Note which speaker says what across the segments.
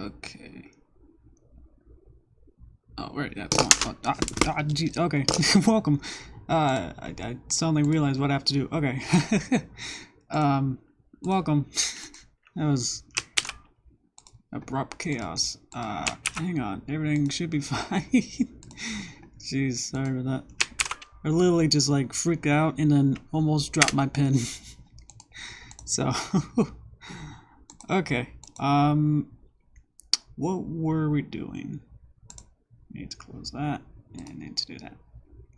Speaker 1: Okay. Oh, right, that's one. Geez, okay. Welcome. I suddenly realized what I have to do. Okay. Welcome. That was abrupt chaos. Hang on. Everything should be fine. Jeez, sorry about that. I literally just like freaked out and then almost dropped my pen. So, okay. What were we doing? Need to close that and need to do that.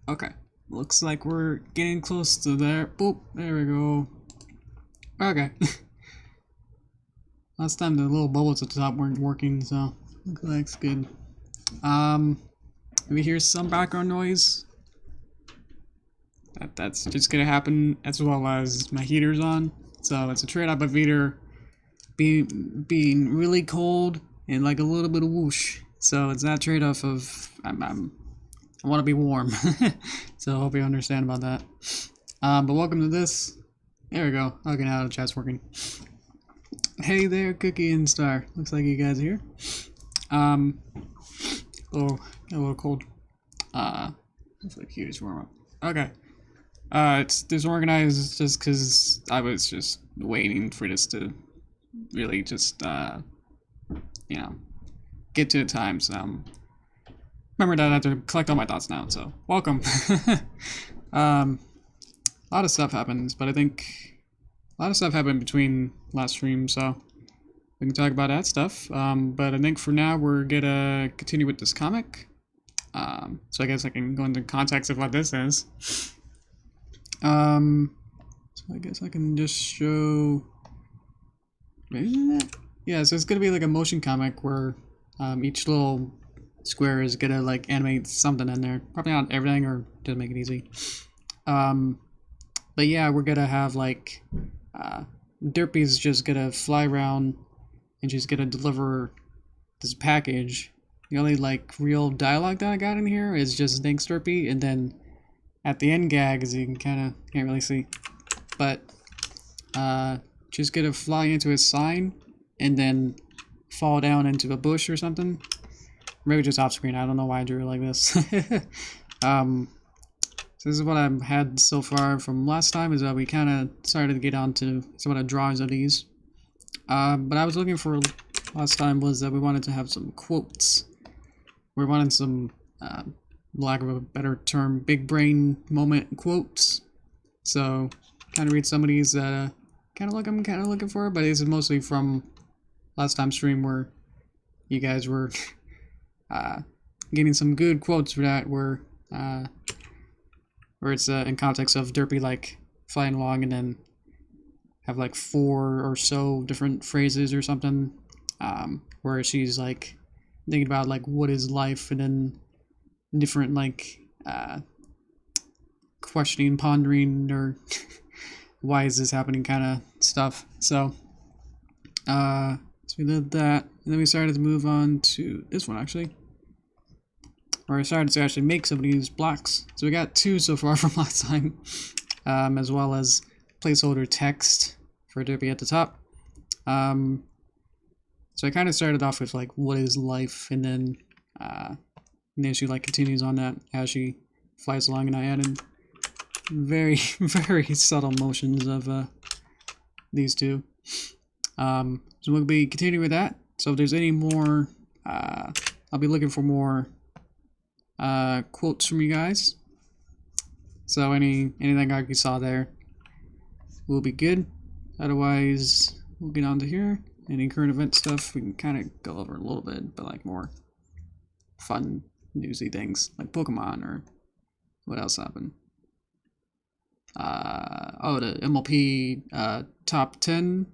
Speaker 1: Okay. Looks like we're getting close to there. Boop. There we go. Okay. Last time the little bubbles at the top weren't working, so looks like it's good. We hear some background noise. That's just gonna happen, as well as my heater's on. So it's a trade-off of heater being really cold and like a little bit of whoosh. So it's that trade-off of I want to be warm. So I hope you understand about that. But welcome to this. There we go. Okay, now the chat's working. Hey there, Cookie and Star. Looks like you guys are here. Oh, got a little cold. Hopefully cues warm up. Okay. It's disorganized just because I was just waiting for this to really just, you know, get to the time. So, remember that I have to collect all my thoughts now, so welcome. A lot of stuff happens, but I think a lot of stuff happened between last stream, so we can talk about that stuff. But I think for now we're gonna continue with this comic. So I guess I can go into context of what this is. So I guess I can just show. Yeah, so it's gonna be like a motion comic where each little square is gonna like animate something in there. Probably not everything, or just make it easy. But yeah, we're gonna have like Derpy's just gonna fly around and she's gonna deliver this package. The only like real dialogue that I got in here is just thanks Derpy, and then at the end gag, as you can kinda can't really see. But she's gonna fly into a sign and then fall down into a bush or something. Maybe just off screen. I don't know why I drew it like this. So this is what I've had so far from last time, is that we kind of started to get onto some of the drawings of these. But I was looking for last time was that we wanted to have some quotes. We wanted some, lack of a better term, big brain moment quotes. So kind of read some of these that kind of I'm kind of looking for, but this is mostly from last time's stream where you guys were getting some good quotes for that, where it's in context of Derpy like flying along and then have like 4 or so different phrases or something, where she's like thinking about like what is life, and then different like questioning, pondering, or why is this happening kind of stuff. So we did that, and then we started to move on to this one actually. Or I started to actually make some of these blocks. So we got 2 so far from last time, as well as placeholder text for Derpy at the top. So I kind of started off with like, what is life? And then she like continues on that as she flies along, and I added very, very subtle motions of these 2. So we'll be continuing with that. So if there's any more, I'll be looking for more quotes from you guys. So anything like you saw there will be good. Otherwise, we'll get on to here. Any current event stuff we can kind of go over a little bit, but like more fun, newsy things like Pokemon, or what else happened. Oh, the MLP top 10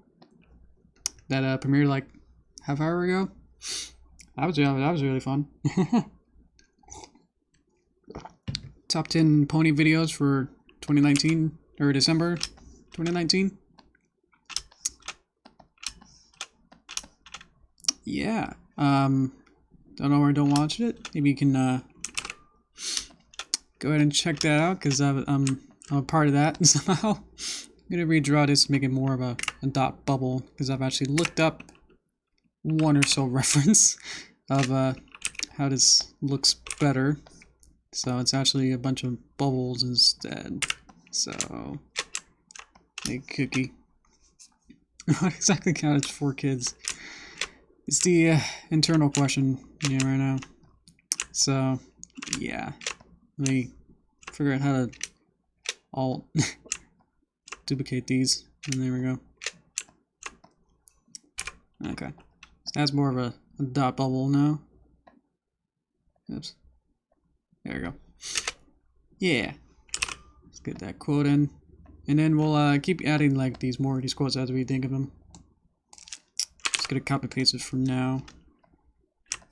Speaker 1: that premiered like half hour ago. That was really fun. Top 10 pony videos for 2019, or December 2019. Yeah. Don't know or don't watch it. Maybe you can go ahead and check that out, because I'm a part of that somehow. I'm gonna redraw this to make it more of a dot bubble, because I've actually looked up one or so reference of how this looks better. So it's actually a bunch of bubbles instead. So, make cookie. What exactly counts for kids? It's the internal question right now. So, yeah. Let me figure out how to alt duplicate these. And there we go. Okay. So that's more of a dot bubble now. Oops. There we go. Yeah. Let's get that quote in. And then we'll keep adding like these quotes as we think of them. Just gonna copy paste it for now.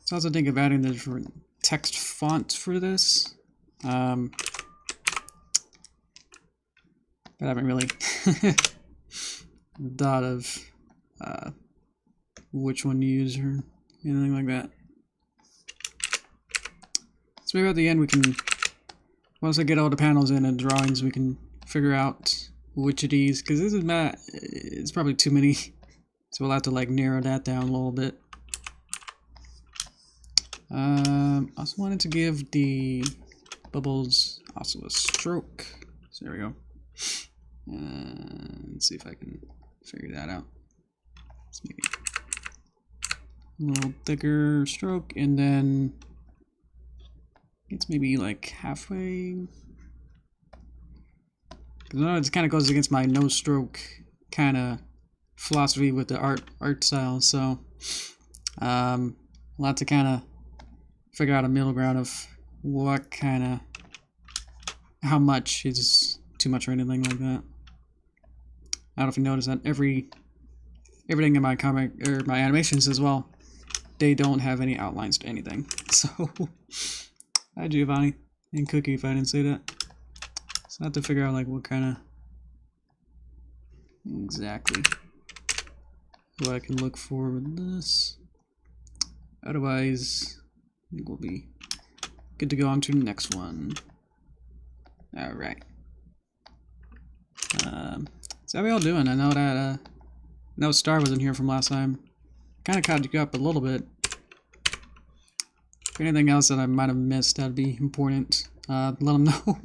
Speaker 1: So I also think of adding the different text font for this. But I haven't really thought of which one to use or anything like that. So maybe at the end we can, once I get all the panels in and drawings, we can figure out which of these, because this is not, it's probably too many. So we'll have to like narrow that down a little bit. I also wanted to give the bubbles also a stroke. So there we go. Let's see if I can figure that out. Let's make it a little thicker stroke, and then it's maybe like halfway. Because I know it kind of goes against my no stroke kind of philosophy with the art style, so I'll have to kind of figure out a middle ground of what kind of, how much is too much or anything like that. I don't know if you notice that everything in my comic or my animations as well, they don't have any outlines to anything. So hi Giovanni and Cookie if I didn't say that. So I have to figure out like what kind of exactly what I can look for with this. Otherwise, I think we'll be good to go on to the next one. All right. So how are we all doing? I know that no Star wasn't here from last time. Kind of caught you up a little bit. If anything else that I might have missed, that'd be important. Let them know.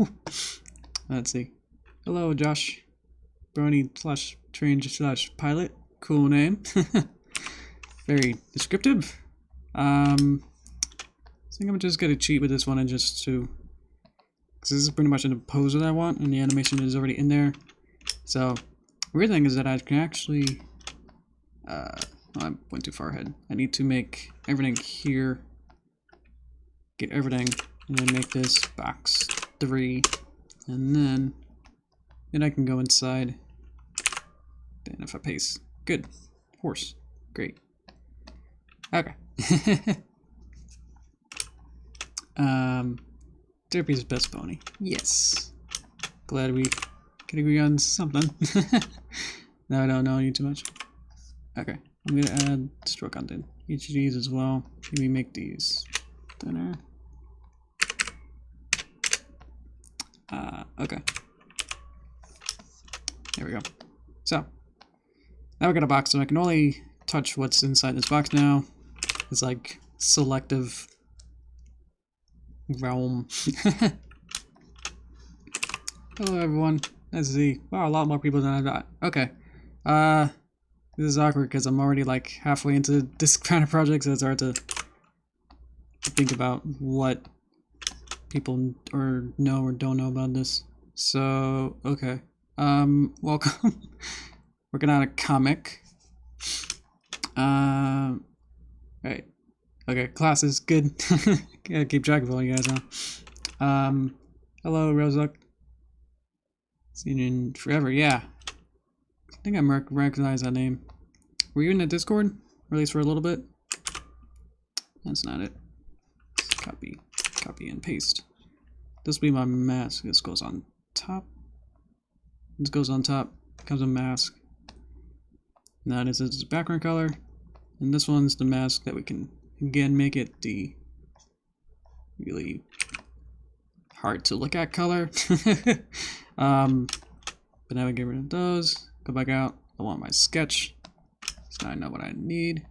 Speaker 1: Let's see. Hello, Josh. Brony / Strange / Pilot. Cool name. Very descriptive. I think I'm just gonna cheat with this one and just to, because this is pretty much in the pose that I want, and the animation is already in there. So, the weird thing is that I can actually, I went too far ahead. I need to make everything here, get everything, and then make this box 3, and then I can go inside. Then if I paste, good, horse, great. Okay. Derpy's best pony. Yes. Glad we can agree on something. No, I don't know you too much. Okay. I'm gonna add stroke content. Each of these as well. Maybe make these thinner. Okay. There we go. So now we got a box, and I can only touch what's inside this box now. It's like selective realm. Hello everyone. Let's see. Wow, a lot more people than I thought. Okay. This is awkward because I'm already like halfway into this kind of project, so it's hard to think about what people or know or don't know about this. So, okay. Welcome. Working on a comic. Right. Okay, classes, good. Gotta keep track of all you guys now. Hello, Roseluck. Seen you in forever, yeah. I think I recognize that name. Were you in the Discord? Or at least for a little bit? That's not it. Copy and paste. This will be my mask. This goes on top. This goes on top. Becomes a mask. Now this is the background color. And this one's the mask that we can, again, make it the really hard to look at color. But now we get rid of those. Go back out. I want my sketch. So now I know what I need.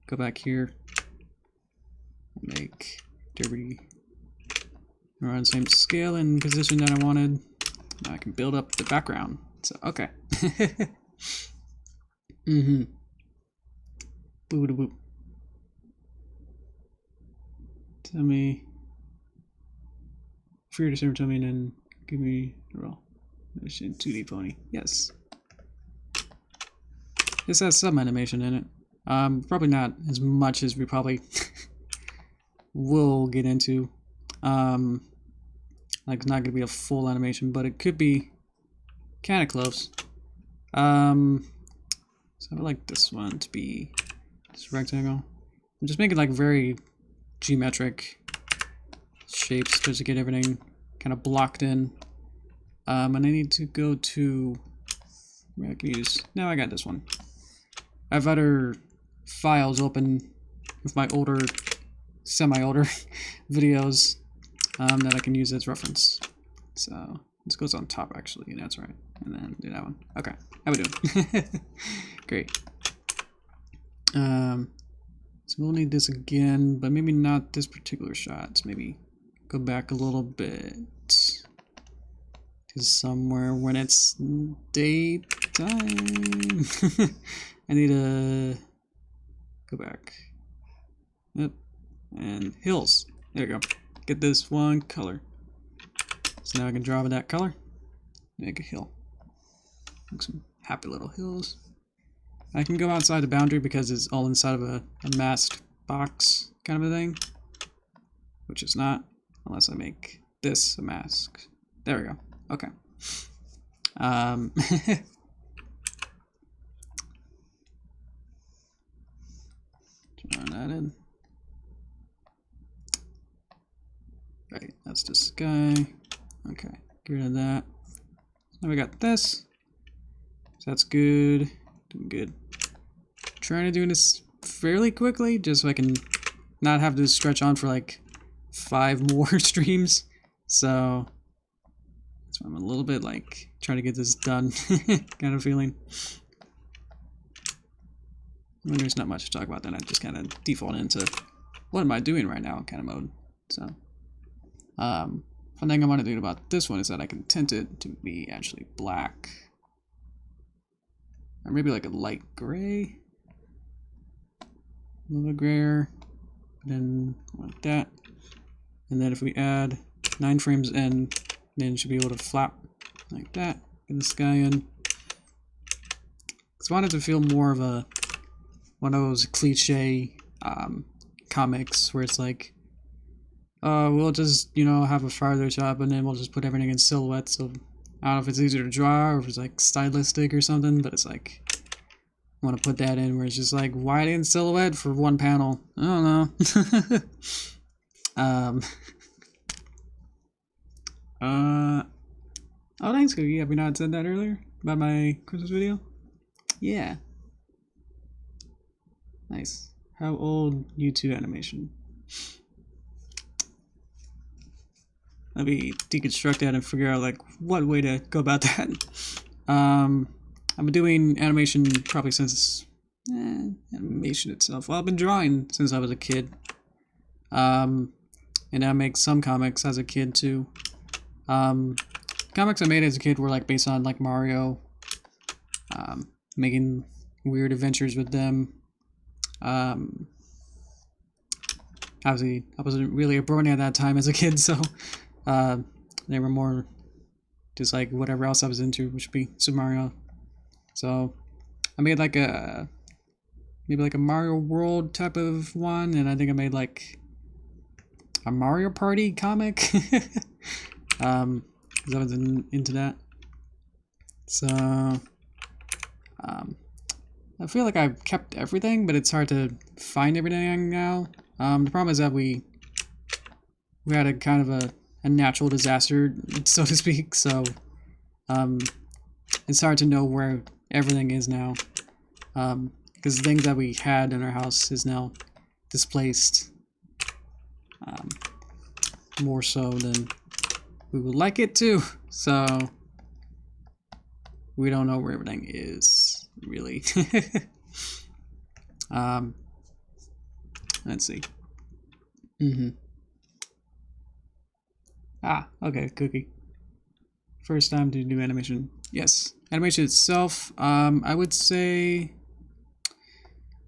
Speaker 1: go back here, make Derpy around the same scale and position that I wanted. Now I can build up the background. So, okay. Mm-hmm. Boop boop. Tell me. Free to serve, tell me, and then give me a roll. Animation 2D pony. Yes. This has some animation in it. Probably not as much as we probably will get into. Like, it's not gonna be a full animation, but it could be kind of close. So I would like this one to be this rectangle. I'm just making like very geometric shapes just to get everything kind of blocked in. And I need to go to where I can use. Now I got this one. I have other files open with my older, semi-older videos that I can use as reference. So this goes on top actually, and that's right. And then do that one. Okay, how we doing? Great. So we'll need this again, but maybe not this particular shot. Maybe go back a little bit to somewhere when it's daytime. I need to go back. Yep. And hills. There we go. Get this one color. So now I can draw with that color. Make a hill. Make some happy little hills. I can go outside the boundary because it's all inside of a masked box kind of a thing. Which is not, unless I make this a mask. There we go. Okay. Turn that in. Right, that's the sky. Okay, get rid of that. Now we got this. So that's good. Doing good. Trying to do this fairly quickly, just so I can not have to stretch on for like 5 more streams. So that's why I'm a little bit like trying to get this done kind of feeling. When there's not much to talk about, then I just kind of default into what am I doing right now kind of mode. So one thing I want to do about this one is that I can tint it to be actually black. Or maybe like a light gray. A little grayer. Then like that. And then if we add 9 frames in, then it should be able to flap like that. Get the sky in. Because I wanted to feel more of a one of those cliche comics where it's like, we'll just, you know, have a farther shot and then we'll just put everything in silhouette. So I don't know if it's easier to draw or if it's like stylistic or something, but it's like, I want to put that in where it's just like wide in silhouette for one panel. I don't know. Oh, thanks, Cookie. Have we not said that earlier about my Christmas video? Yeah. Nice. How old YouTube animation? Let me deconstruct that and figure out like what way to go about that. I've been doing animation probably since animation itself. Well, I've been drawing since I was a kid. And I make some comics as a kid too. Comics I made as a kid were like based on like Mario. Making weird adventures with them. Obviously, I wasn't really a brony at that time as a kid, so they were more just like whatever else I was into, which would be Super Mario. So I made like maybe like a Mario World type of one, and I think I made like a Mario Party comic. Because I was into that. So I feel like I've kept everything, but it's hard to find everything now. The problem is that we had a kind of a natural disaster, so to speak, so it's hard to know where everything is now. Because the things that we had in our house is now displaced more so than we would like it to. So we don't know where everything is, really. Let's see. Mm-hmm. Ah, okay, cookie. First time to do animation. Yes. Animation itself, I would say,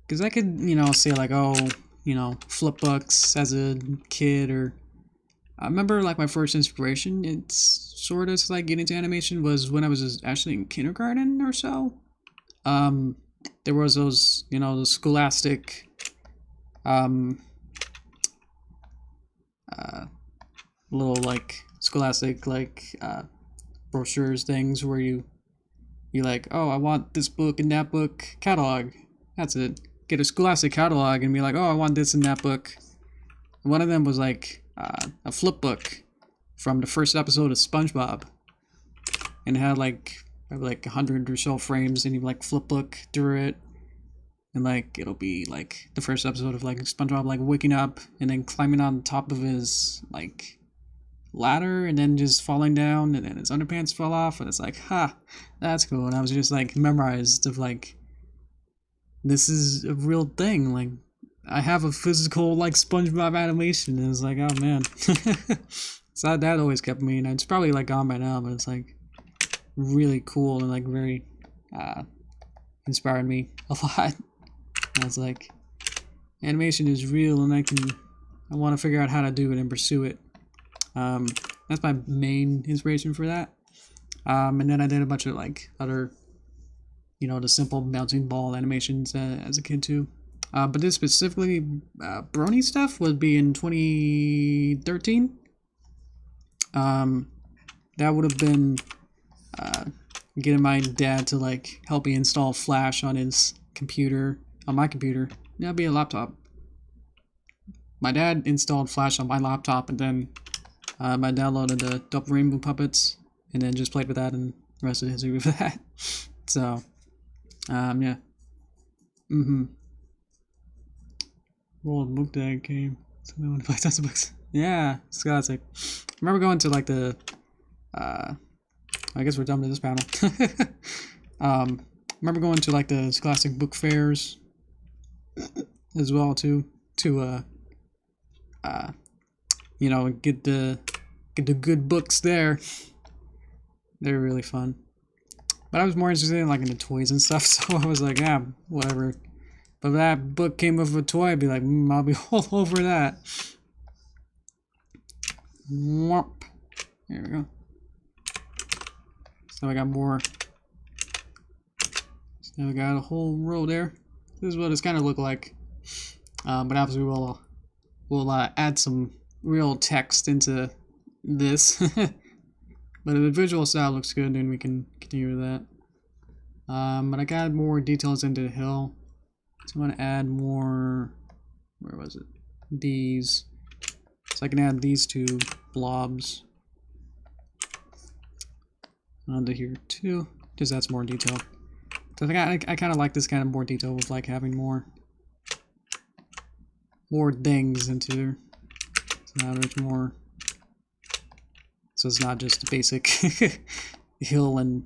Speaker 1: because I could, you know, say like, oh, you know, flip books as a kid, or I remember like my first inspiration, it's sort of like getting into animation was when I was actually in kindergarten or so. Um, there was those, you know, the scholastic, little like scholastic like brochures things where you like, oh, I want this book and that book catalog. That's it. Get a scholastic catalog and be like, oh, I want this and that book. And one of them was like a flip book from the first episode of SpongeBob, and it had like probably like 100 or so frames, and you like flip book through it, and like it'll be like the first episode of like SpongeBob like waking up and then climbing on top of his like ladder and then just falling down, and then his underpants fell off, and it's like, ha, that's cool. And I was just like memorized of like, this is a real thing. Like, I have a physical like SpongeBob animation, and it's like, oh man. So that always kept me, and it's probably like gone by now, but it's like really cool and like very inspired me a lot. And I was like, animation is real, and I want to figure out how to do it and pursue it. That's my main inspiration for that. And then I did a bunch of like other, you know, the simple bouncing ball animations as a kid too. But this specifically, Brony stuff would be in 2013. That would have been getting my dad to like help me install Flash on his computer, on my computer. That'd be a laptop. My dad installed Flash on my laptop, and then I downloaded the Double Rainbow Puppets, and then just played with that, and the rest of the history with that. So, yeah. World Book Day came. So no one plays tons of books. Yeah, it's classic. I remember going to like the, I guess we're done with this panel. Remember going to like the Scholastic book fairs as well too, to you know, get the good books there. They're really fun. But I was more interested in like in the toys and stuff, so I was like, yeah, whatever. But if that book came with a toy, I'd be like, I'll be all over that. Whomp. There we go. So I got more. So now we got a whole row there. This is what it's kind of look like. But obviously we'll add some real text into this. But if the visual style looks good, then we can continue with that. But I got more details into the hill. So I want to add more, where was it? These. So I can add these two blobs onto here too. Just adds more detail. So I think I kind of like this kind of more detail with like having more things into there. So now there's more. So it's not just a basic hill and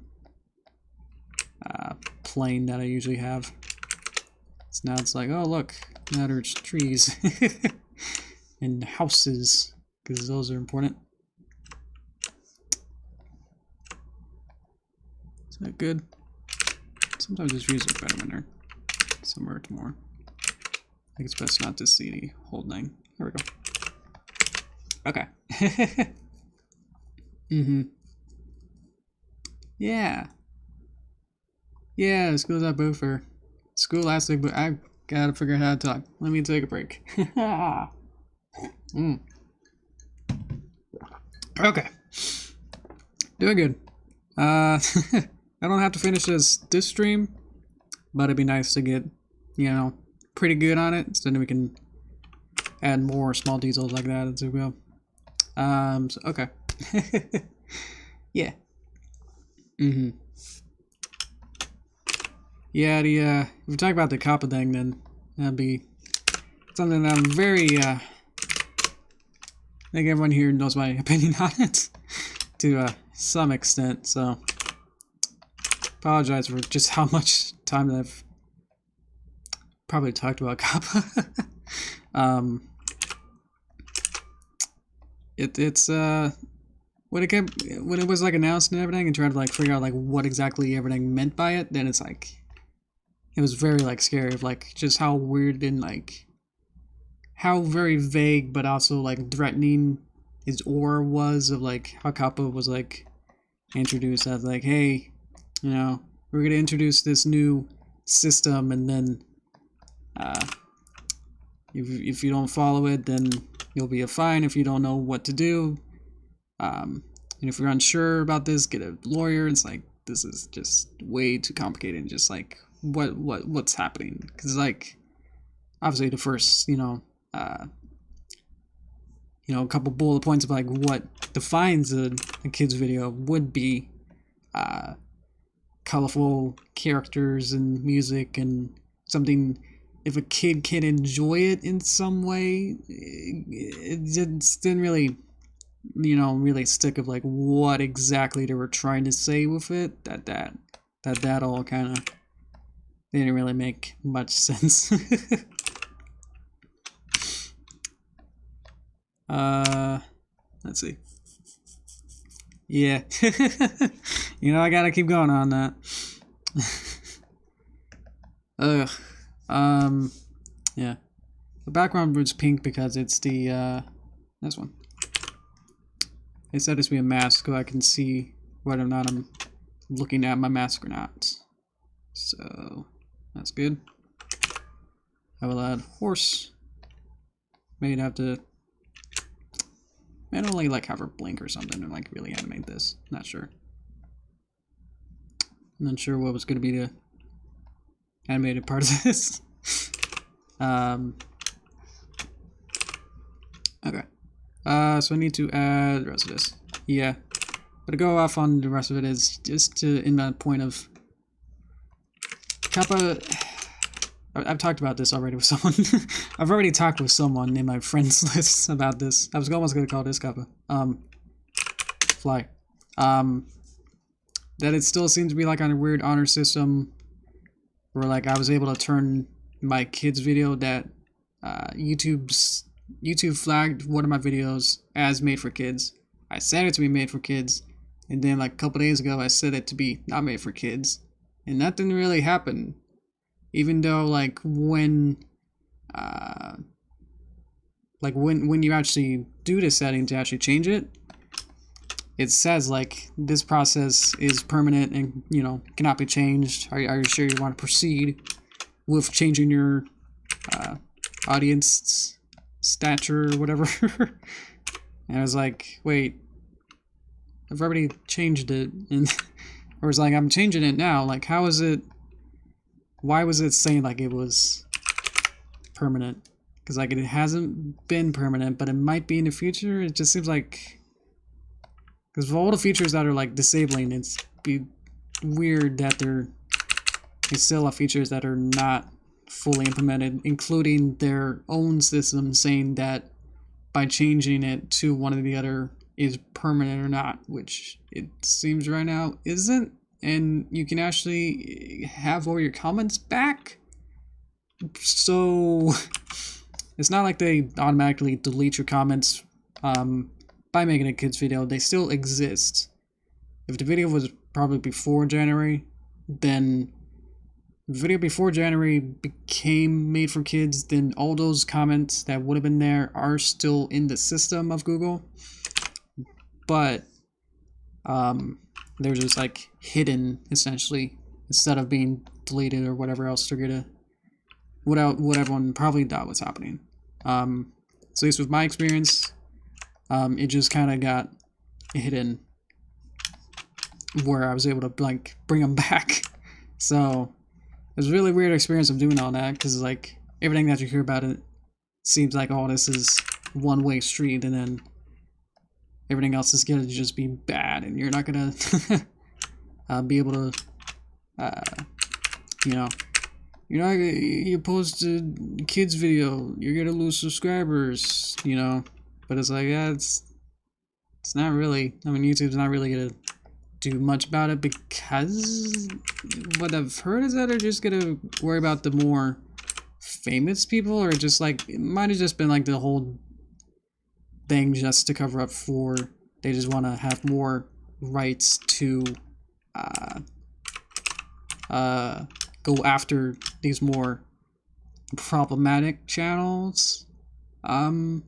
Speaker 1: plain that I usually have. So now it's like, oh look, now there's trees and houses, because those are important. Is that good? Sometimes the trees look better when they're submerged more. I think it's best not to see the whole thing. There we go. Okay. Yeah. Yeah, school's at boot fair. Scholastic, but I gotta figure out how to talk. Let me take a break. Okay. Doing good. I don't have to finish this stream, but it'd be nice to get, you know, pretty good on it, so then we can add more small details like that as we go. So, okay. Yeah. Yeah, if we talk about the Kappa thing, then that'd be something that I'm very, I think everyone here knows my opinion on it, to some extent, so apologize for just how much time that I've probably talked about Kappa. It's when it was like announced and everything, and tried to like figure out like what exactly everything meant by it, then it's like it was very like scary of like just how weird and like how very vague but also like threatening his aura was, of like how Kappa was like introduced as like, hey, you know, we're gonna introduce this new system, and then if you don't follow it, then you'll be a fine if you don't know what to do. And if you're unsure about this, get a lawyer. It's like, this is just way too complicated. And just like what's happening? Because like obviously the first a couple bullet points of like what defines a kid's video would be colorful characters and music and something. If a kid can enjoy it in some way, it didn't really, really stick of like what exactly they were trying to say with it. That all kind of didn't really make much sense. Let's see. Yeah. I gotta keep going on that. Ugh. Yeah. The background was pink because it's the, this one. They said it's be a mask so I can see whether or not I'm looking at my mask or not. So, that's good. I will add horse. May have to manually like have her blink or something and like really animate this. Not sure. I'm not sure what was going to be the animated part of this. Okay. So I need to add the rest of this. Yeah. But to go off on the rest of it is just to, in that point of Kappa. I've talked about this already with someone. I've already talked with someone in my friends list about this. I was almost going to call this Kappa. Fly. That it still seems to be like on a weird honor system where like I was able to turn my kids video that YouTube flagged one of my videos as made for kids. I set it to be made for kids, and then like a couple days ago I set it to be not made for kids, and that didn't really happen. Even though like when you actually do the setting to actually change it, it says like this process is permanent and cannot be changed. Are you sure you want to proceed with changing your audience stature or whatever? And I was like, wait, I've already changed it, and I was like, I'm changing it now. Like, how is it? Why was it saying like it was permanent? Because like it hasn't been permanent, but it might be in the future. It just seems like, because of all the features that are like disabling, it's be weird that they still have features that are not fully implemented, including their own system saying that by changing it to one or the other is permanent or not, which it seems right now isn't. And you can actually have all your comments back. So it's not like they automatically delete your comments by making a kids video. They still exist. If the video was probably before January, then the video before January became made for kids, then all those comments that would have been there are still in the system of Google. But they're just like hidden essentially instead of being deleted or whatever else they're gonna what everyone probably thought was happening. So at least with my experience, it just kind of got hidden where I was able to like bring them back. So it was a really weird experience of doing all that, because like everything that you hear about it seems like all this is one-way street, and then everything else is gonna just be bad, and you're not gonna be able to, you post a kids video, you're gonna lose subscribers, But it's like, yeah, it's not really. I mean, YouTube's not really gonna do much about it, because what I've heard is that they're just gonna worry about the more famous people, or just like it might have just been like the whole thing just to cover up for they just want to have more rights to go after these more problematic channels, or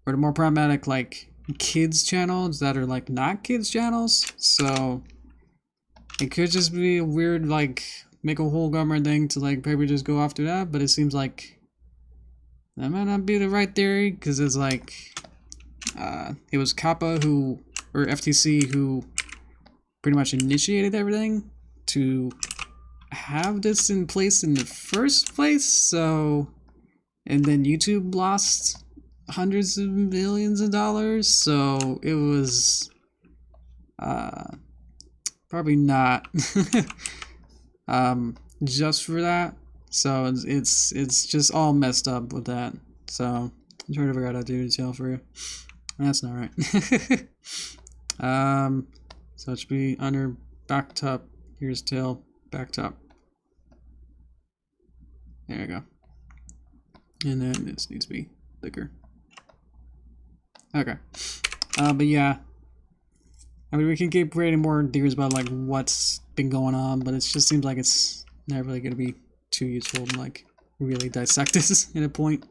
Speaker 1: the more problematic like kids channels that are like not kids channels. So it could just be a weird like make a whole government thing to like maybe just go after that, but it seems like that might not be the right theory, because it's like it was Kappa who, or FTC, who pretty much initiated everything to have this in place in the first place. So, and then YouTube lost hundreds of millions of dollars, so it was probably not just for that. So it's just all messed up with that. So I'm trying to figure out how to do detail for you. That's not right. So it should be under back top. Here's tail, back top. There you go. And then this needs to be thicker. Okay. But yeah. I mean, we can keep creating more theories about like what's been going on, but it just seems like it's not really going to be too useful to like really dissect this in a point.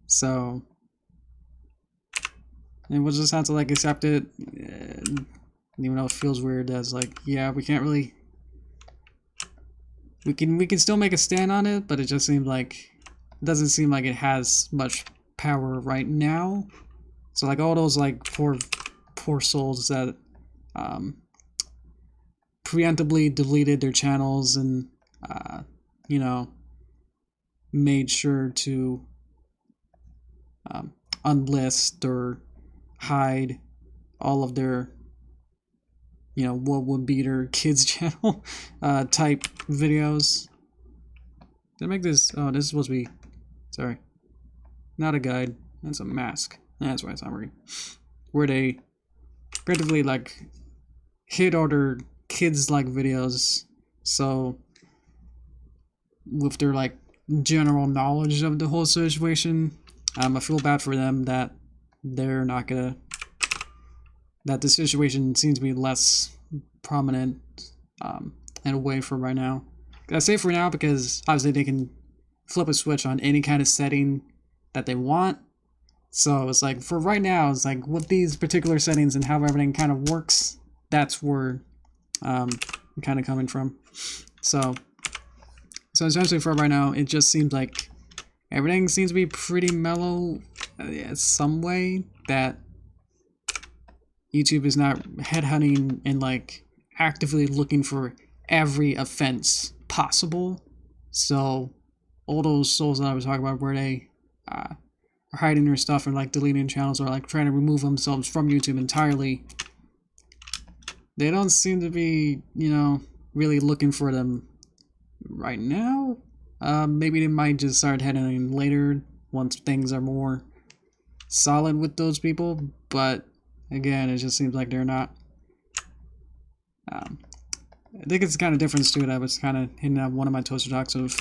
Speaker 1: So, and we'll just have to like accept it, even though it feels weird. As like, yeah, we can't really. We can still make a stand on it, but it just seems like it doesn't seem like it has much power right now. So like all those like poor souls that preemptively deleted their channels and you know, made sure to unlist or hide all of their, you know, what would be their kids channel type videos. Did I make this? Oh, this is supposed to be, sorry, not a guide. That's a mask. That's why it's not working. Where they creatively like hid all their kids like videos, so with their like general knowledge of the whole situation, I feel bad for them that they're not gonna, that the situation seems to be less prominent in a way for right now. I say for now because obviously they can flip a switch on any kind of setting that they want. So it's like for right now, it's like with these particular settings and how everything kind of works, that's where I'm kind of coming from. So essentially for right now, it just seems like everything seems to be pretty mellow in some way, that YouTube is not headhunting and like actively looking for every offense possible. So all those souls that I was talking about where they are hiding their stuff and like deleting channels or like trying to remove themselves from YouTube entirely, they don't seem to be, you know, really looking for them right now. Maybe they might just start heading later once things are more solid with those people, but again, it just seems like they're not. I think it's kind of difference too that I was kind of hinting at one of my toaster talks of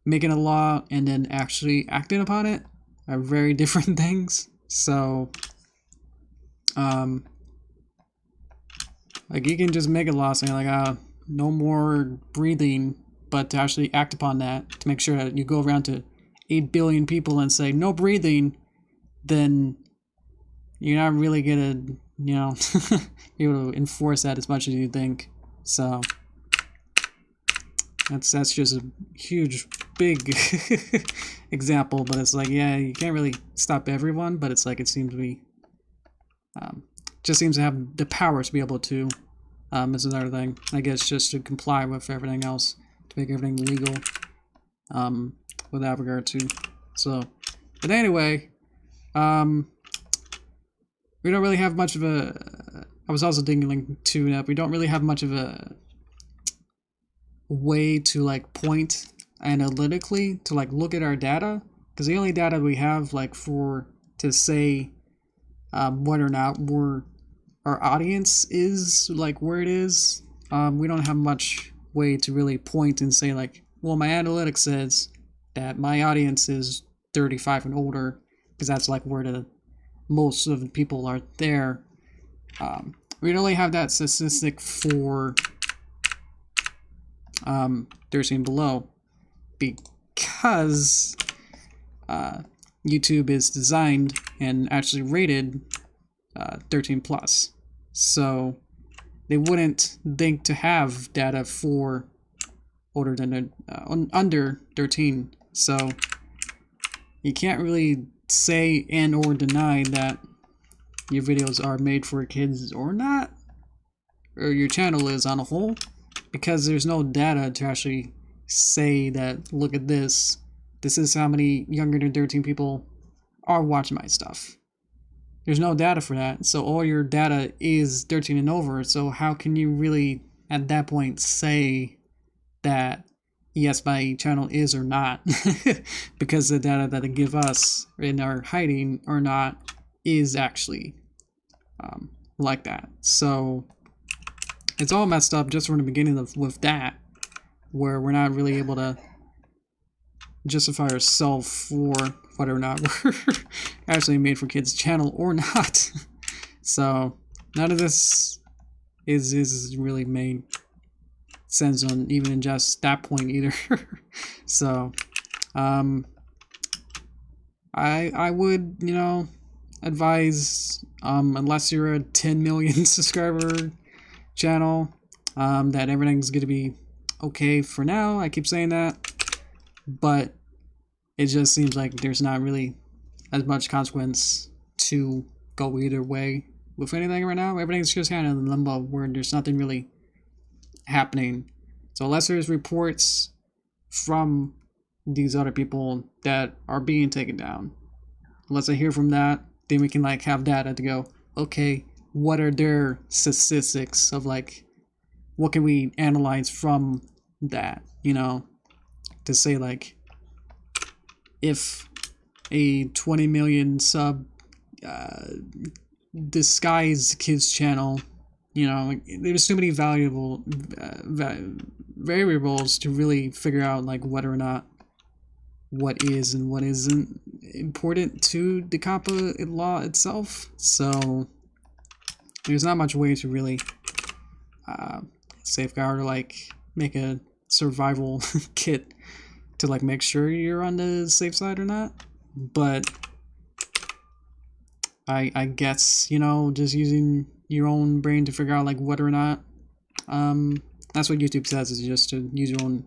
Speaker 1: making a law and then actually acting upon it are very different things. So like you can just make a law saying like no more breathing, but to actually act upon that, to make sure that you go around to 8 billion people and say no breathing, then you're not really gonna, you know, be able to enforce that as much as you think. So that's just a huge, big example, but it's like, yeah, you can't really stop everyone, but it's like it seems to be, just seems to have the power to be able to, is another thing. I guess just to comply with everything else, to make everything legal, with that regard too. So, but anyway, we don't really have much of a, I was also thinking too that we don't really have much of a way to like point analytically to like look at our data, because the only data we have like for to say whether or not our audience is like where it is, we don't have much way to really point and say like well, my analytics says that my audience is 35 and older, because that's like where the most of the people are there. We don't only have that statistic for 13 below, because YouTube is designed and actually rated 13 plus. So they wouldn't think to have data for older than under 13. So you can't really say and or deny that your videos are made for kids or not, or your channel is on a whole, because there's no data to actually say that, look at this is how many younger than 13 people are watching my stuff. There's no data for that, so all your data is 13 and over, so how can you really at that point say that yes, my channel is or not? Because the data that they give us and are hiding or not is actually like that. So it's all messed up just from the beginning with that, where we're not really able to justify ourselves for whether or not we're actually made for kids channel or not. So none of this is really made sense on even in just that point either. So I would, you know, advise, unless you're a 10 million subscriber channel, that everything's gonna be okay for now. I keep saying that, but it just seems like there's not really as much consequence to go either way with anything right now. Everything's just kind of in limbo where there's nothing really happening. So unless there's reports from these other people that are being taken down, unless I hear from that, then we can like have data to go, okay, what are their statistics of like, what can we analyze from that, you know, to say like, if a 20 million sub disguised kids channel, you know, there's too many variables to really figure out like whether or not what is and what isn't important to the COPPA law itself. So there's not much way to really safeguard or like make a survival kit to like make sure you're on the safe side or not. But I guess, you know, just using your own brain to figure out like whether or not, that's what YouTube says, is just to use your own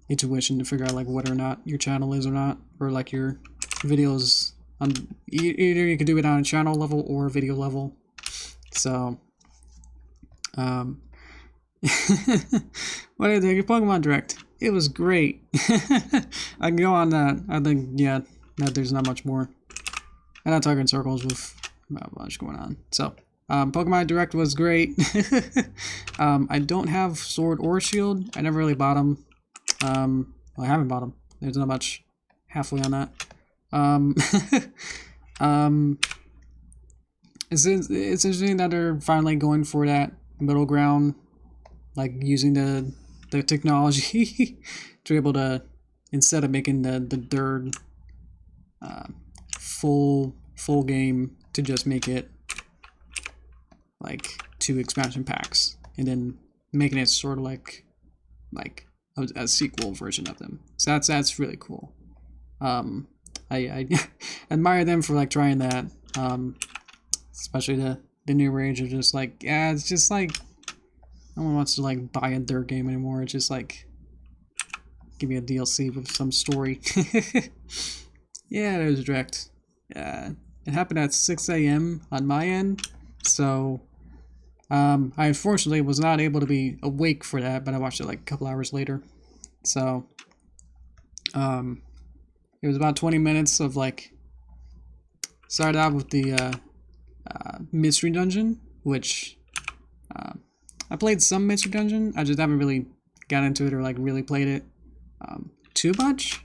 Speaker 1: intuition to figure out like whether or not your channel is or not, or like your videos on either you can do it on a channel level or a video level. So what did I think of Pokemon Direct? It was great. I can go on that. I think, yeah, that there's not much more. I'm not talking circles with much going on. So Pokemon Direct was great. I don't have Sword or Shield. I never really bought them. Well, I haven't bought them. There's not much halfway on that. It's interesting that they're finally going for that middle ground, like using the technology to be able to, instead of making the third full game, to just make it like 2 expansion packs and then making it sort of like a sequel version of them. So that's really cool. I admire them for like trying that, especially the new range of just like, yeah, it's just like no one wants to like buy a third game anymore. It's just like, give me a DLC with some story. Yeah, it was direct. It happened at 6 a.m. on my end, so I unfortunately was not able to be awake for that, but I watched it like a couple hours later. So it was about 20 minutes of like, started out with the mystery dungeon, which I played some mystery dungeon. I just haven't really got into it or like really played it too much.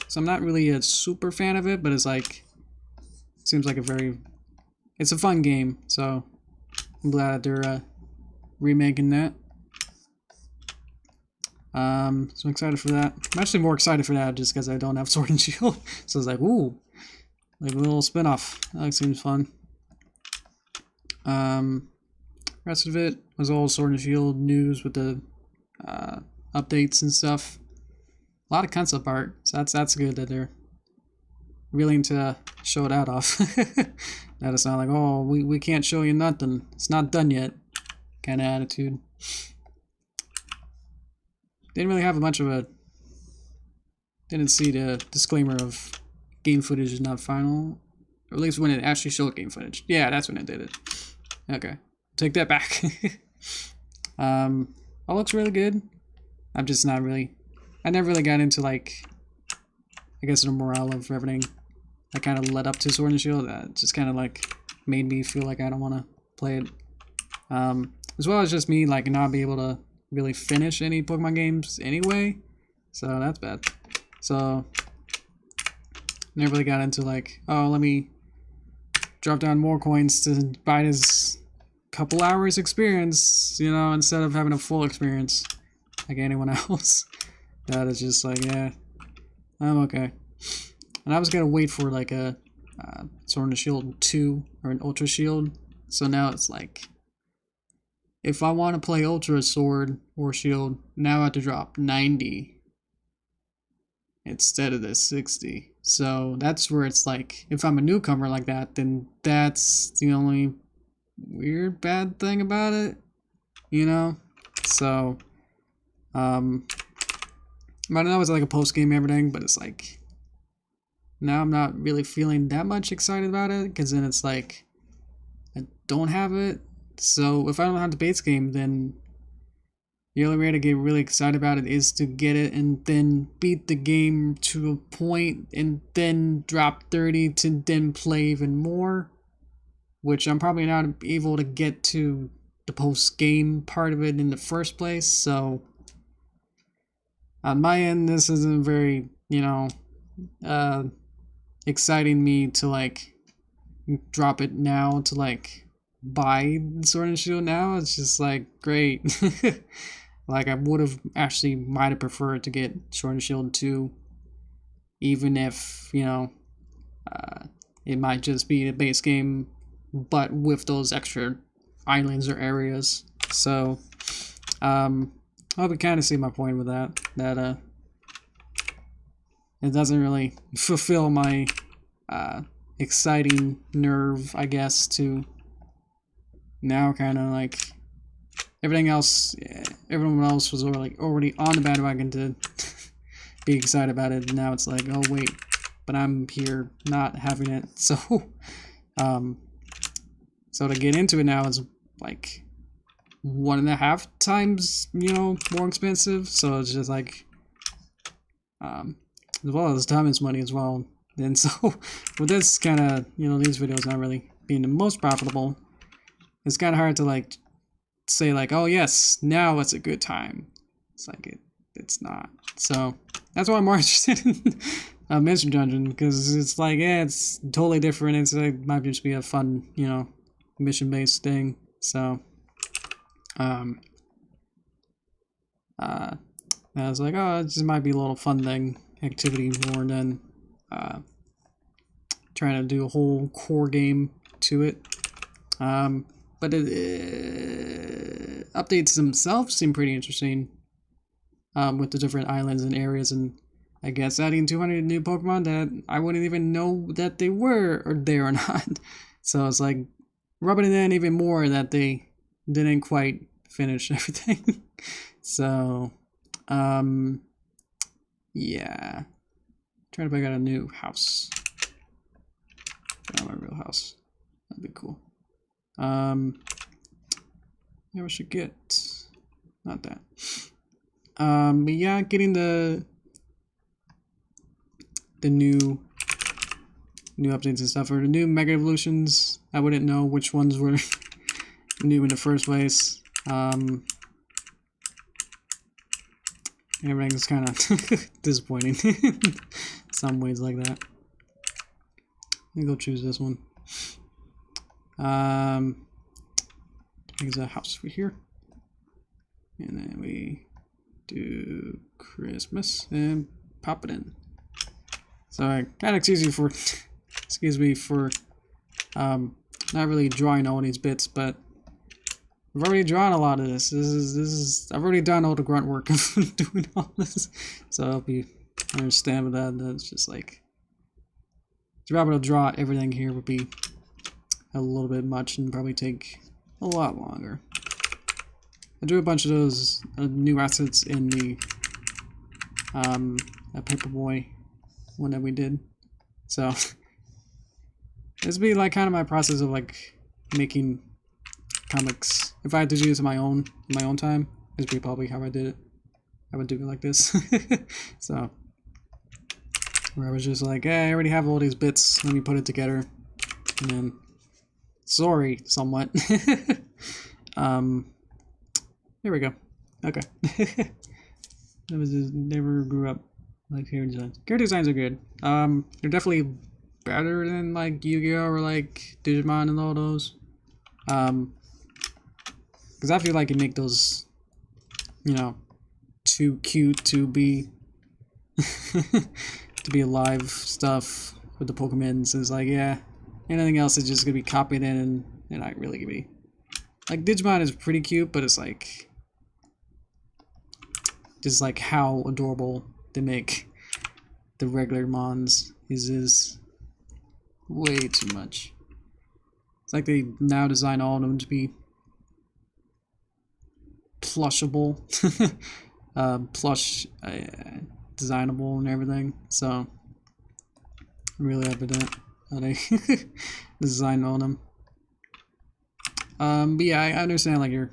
Speaker 1: So I'm not really a super fan of it, but it's like, seems like it's a fun game. So I'm glad that they're remaking that. So I'm excited for that. I'm actually more excited for that just because I don't have Sword and Shield. So it's like, ooh, like a little spin-off. That seems fun. Rest of it was all Sword and Shield news with the updates and stuff. A lot of concept art, so that's good that they're willing to show that off. That it's not like, oh, we can't show you nothing. It's not done yet kind of attitude. Didn't really have a much of a... Didn't see the disclaimer of game footage is not final. Or at least when it actually showed game footage. Yeah, that's when it did it. Okay. Take that back. All looks really good. I'm just not really... I never really got into, like... I guess the morale of everything that kind of led up to Sword and Shield. That just kind of, like, made me feel like I don't want to play it. As well as just me, like, not be able to really finish any Pokemon games anyway. So that's bad. So... Never really got into, like, oh, let me drop down more coins to buy this couple hours experience, you know, instead of having a full experience like anyone else. That is just like, yeah, I'm okay. And I was gonna wait for like a Sword and Shield 2 or an Ultra Shield. So now it's like, if I want to play Ultra Sword or Shield, now I have to drop 90 instead of the 60. So that's where it's like, if I'm a newcomer like that, then that's the only weird bad thing about it, you know? So, I know it's like a post-game everything, but it's like, now I'm not really feeling that much excited about it, because then it's like, I don't have it. So if I don't have the base game, then the only way to get really excited about it is to get it and then beat the game to a point and then drop 30 to then play even more, which I'm probably not able to get to the post-game part of it in the first place. So on my end, this isn't very, you know, exciting me to like drop it now to like buy Sword and Shield now. It's just like, great. Like, I would have actually might have preferred to get Sword and Shield 2, even if, you know, it might just be the base game, but with those extra islands or areas. So, I hope you kind of see my point with that. That, it doesn't really fulfill my, exciting nerve, I guess, to now kind of like... Everything else, everyone else was already on the bandwagon to be excited about it. And now it's like, oh wait, but I'm here not having it. So, so to get into it now is like 1.5 times, you know, more expensive. So it's just like, as well as time is money as well. And so with this kind of, you know, these videos not really being the most profitable, it's kind of hard to like say like, oh yes, now it's a good time. It's like it's not. So that's why I'm more interested in Mystery Dungeon, because it's like, yeah, it's totally different. It's like, might just be a fun, you know, mission based thing. So I was like, oh, it just might be a little fun thing, activity more than trying to do a whole core game to it. But updates themselves seem pretty interesting, with the different islands and areas, and I guess adding 200 new Pokemon that I wouldn't even know that they were or there or not. So it's like rubbing it in even more that they didn't quite finish everything. So, yeah. Trying to pick out a new house. Not my real house. That'd be cool. Yeah, we should get not that. But yeah, getting the new updates and stuff, or the new Mega Evolutions. I wouldn't know which ones were new in the first place. Everything's kind of disappointing in some ways like that. Let me go choose this one. There's a house over here, and then we do Christmas and pop it in. So I kind of excuse you for, excuse me for, not really drawing all these bits, but I've already drawn a lot of this. I've already done all the grunt work of doing all this. So I hope you understand with that. That's just like, to be able to draw everything here would be a little bit much and probably take a lot longer. I drew a bunch of those new assets in the Paperboy one that we did. So this would be like kind of my process of like making comics. If I had to do this in my own time, this would be probably how I did it. I would do it like this. So where I was just like, hey, I already have all these bits, let me put it together. And then sorry somewhat. There we go. Okay. That was just never grew up like character designs. Character designs are good. They're definitely better than like Yu-Gi-Oh or like Digimon and all those. Because I feel like you make those, you know, too cute to be to be alive stuff with the Pokemons. Is like, yeah, anything else is just gonna be copied in and not really gonna be. Like Digimon is pretty cute, but it's like just like how adorable they make the regular mons is way too much. It's like they now design all of them to be plushable, plush designable and everything. So really evident how they design all of them. But yeah, I understand like you're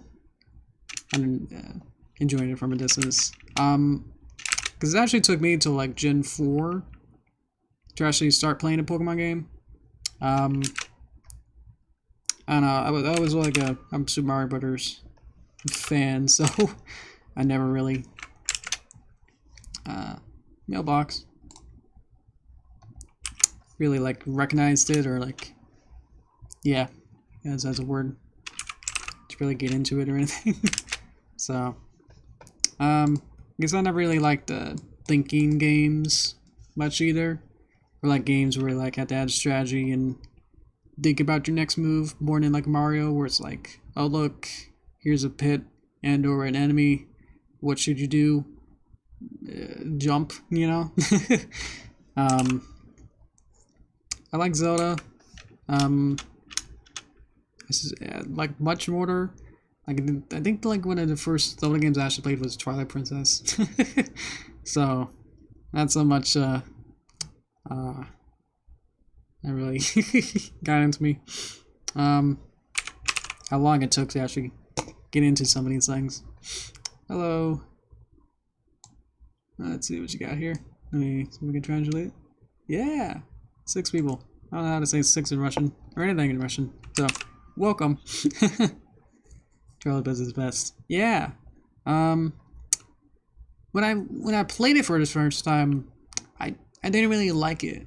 Speaker 1: enjoying it from a distance. Because it actually took me to like Gen 4 to actually start playing a Pokemon game. I don't know, I was like I'm Super Mario Brothers fan, so I never really mailbox really like recognized it or like, yeah, as a word to really get into it or anything. So I guess I never really liked the thinking games much either, or like games where like had to add strategy and think about your next move more than like Mario, where it's like, oh look, here's a pit and or an enemy, what should you do? Jump, you know. I like Zelda. This is like much more. Like I think like one of the first Zelda games I actually played was Twilight Princess. So not so much. That really got into me. How long it took to actually get into some of these things. Hello. Let's see what you got here. Let me see if we can translate. Yeah, 6 people. I don't know how to say 6 in Russian or anything in Russian. So, welcome. Charlie does his best. Yeah. When I played it for the first time, I didn't really like it.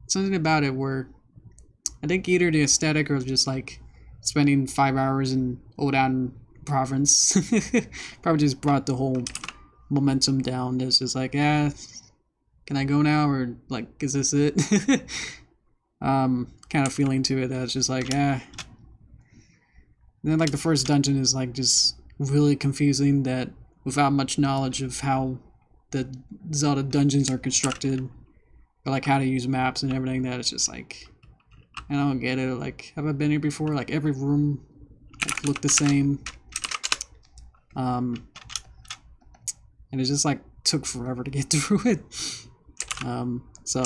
Speaker 1: Something about it where I think either the aesthetic or just like spending 5 hours in Odan province probably just brought the whole momentum down. It's just like, can I go now, or like, is this it? Kind of feeling to it that's just like, And then like the first dungeon is like just really confusing, that without much knowledge of how the Zelda dungeons are constructed, or like how to use maps and everything, that it's just like, I don't get it. Like, have I been here before? Like every room like looked the same. And it just like took forever to get through it. So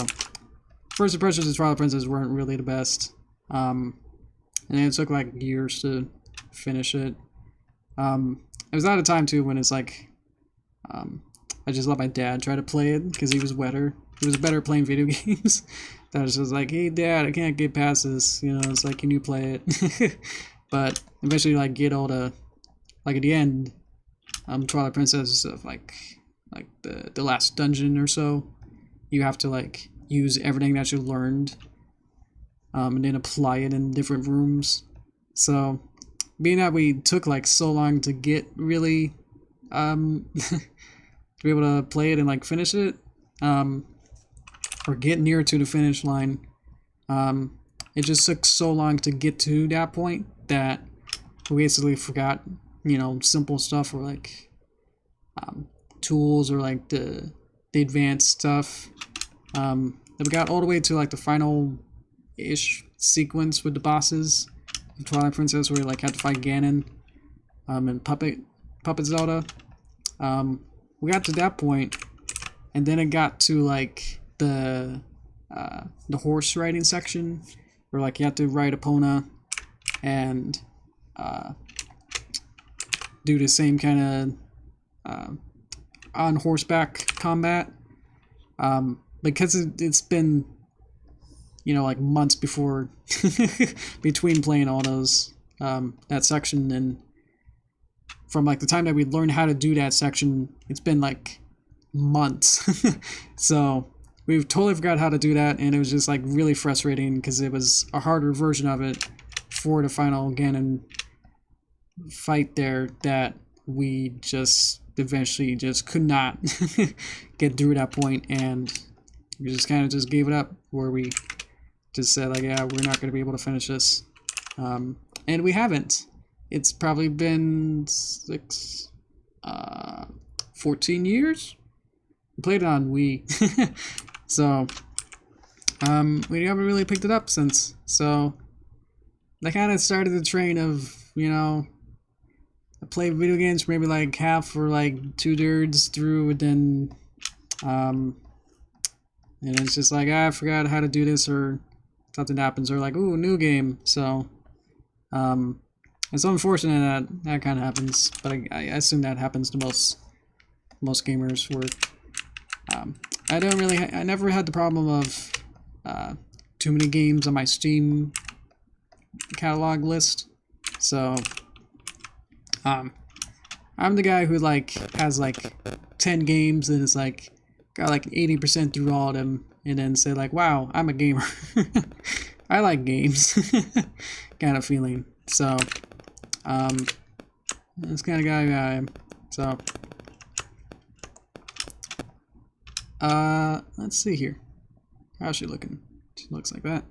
Speaker 1: first impressions of Twilight Princess weren't really the best. And it took like years to finish it. It was at a time too when it's like, I just let my dad try to play it because he was better. He was better at playing video games. That was just like, hey dad, I can't get past this. You know, it's like, can you play it? But eventually, like, get all the, like at the end, Twilight Princess of like the last dungeon or so, you have to like use everything that you learned, and then apply it in different rooms. So being that we took like so long to get really to be able to play it and like finish it, or get near to the finish line. It just took so long to get to that point that we basically forgot, you know, simple stuff or like tools or like the advanced stuff. We got all the way to like the final-ish sequence with the bosses of Twilight Princess, where you like had to fight Ganon, and Puppet Zelda. We got to that point, and then it got to like the horse riding section, where like you have to ride Epona and do the same kind of on horseback combat. Because it's been, you know, like months before between playing all those that section, and from like the time that we learned how to do that section, it's been like months. So we've totally forgot how to do that, and it was just like really frustrating because it was a harder version of it for the final Ganon fight there that we just eventually just could not get through that point, and we just kind of just gave it up, where we just said like, yeah, we're not going to be able to finish this, and we haven't. It's probably been 14 years. We played it on Wii. So we haven't really picked it up since. So that kind of started the train of, you know, I played video games for maybe like half or like 2/3 through, and then and it's just like, I forgot how to do this, or something happens, or like, ooh, new game. So it's unfortunate that that kind of happens, but I assume that happens to most gamers. Where I never had the problem of too many games on my Steam catalog list. So I'm the guy who like has like 10 games and is like got like 80% through all of them, and then say like, wow, I'm a gamer. I like games. Kind of feeling. So that's kind of guy I am. So let's see here. How's she looking? She looks like that.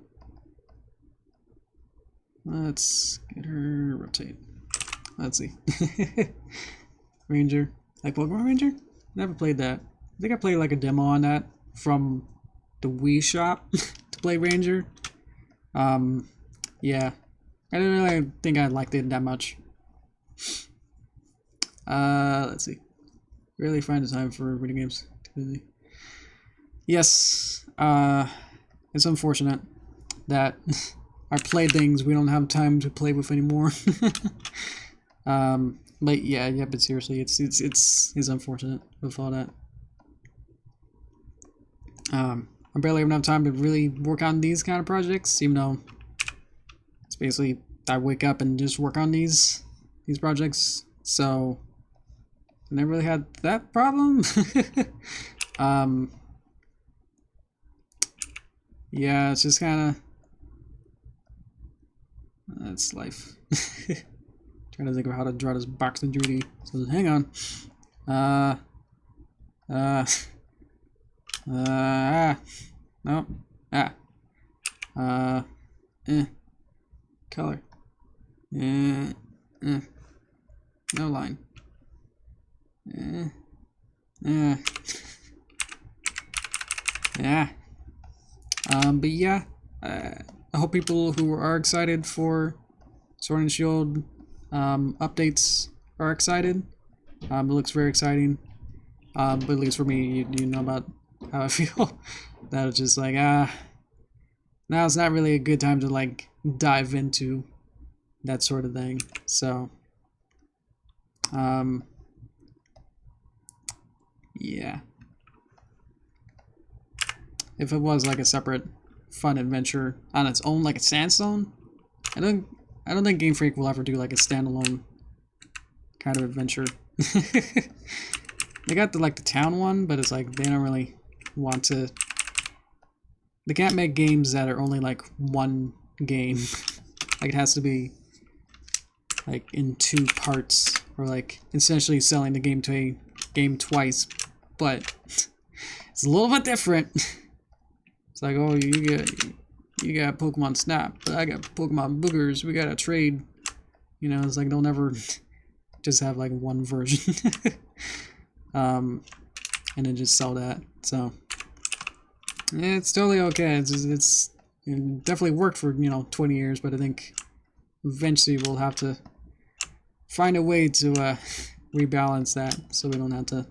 Speaker 1: Let's get her rotate. Let's see. Ranger. Like Pokemon Ranger? Never played that. I think I played like a demo on that from the Wii shop to play Ranger. Yeah. I didn't really think I liked it that much. Let's see. Really find the time for video games. Yes. It's unfortunate that our playthings we don't have time to play with anymore. But yeah, but seriously, it's unfortunate with all that. I barely have enough time to really work on these kind of projects, even though it's basically I wake up and just work on these projects. So I never really had that problem. Yeah, it's just kind of that's life. Trying to think of how to draw this box in 3D. So hang on. No. Color. No line. Yeah. But yeah, I hope people who are excited for Sword and Shield updates are excited. It looks very exciting. But at least for me, you know about how I feel. That it's just like, now it's not really a good time to like dive into that sort of thing. So, yeah. If it was like a separate fun adventure on its own, like a Sandstone, I don't think Game Freak will ever do like a standalone kind of adventure. They got the town one, but it's like they don't really want to. They can't make games that are only like one game. Like it has to be like in 2 parts or like essentially selling the game to a game twice, but it's a little bit different. It's like, oh, you got Pokemon Snap, but I got Pokemon Boogers. We gotta trade. You know, it's like they'll never just have like one version, and then just sell that. So yeah, it's totally okay. It definitely worked for 20 years, but I think eventually we'll have to find a way to rebalance that so we don't have to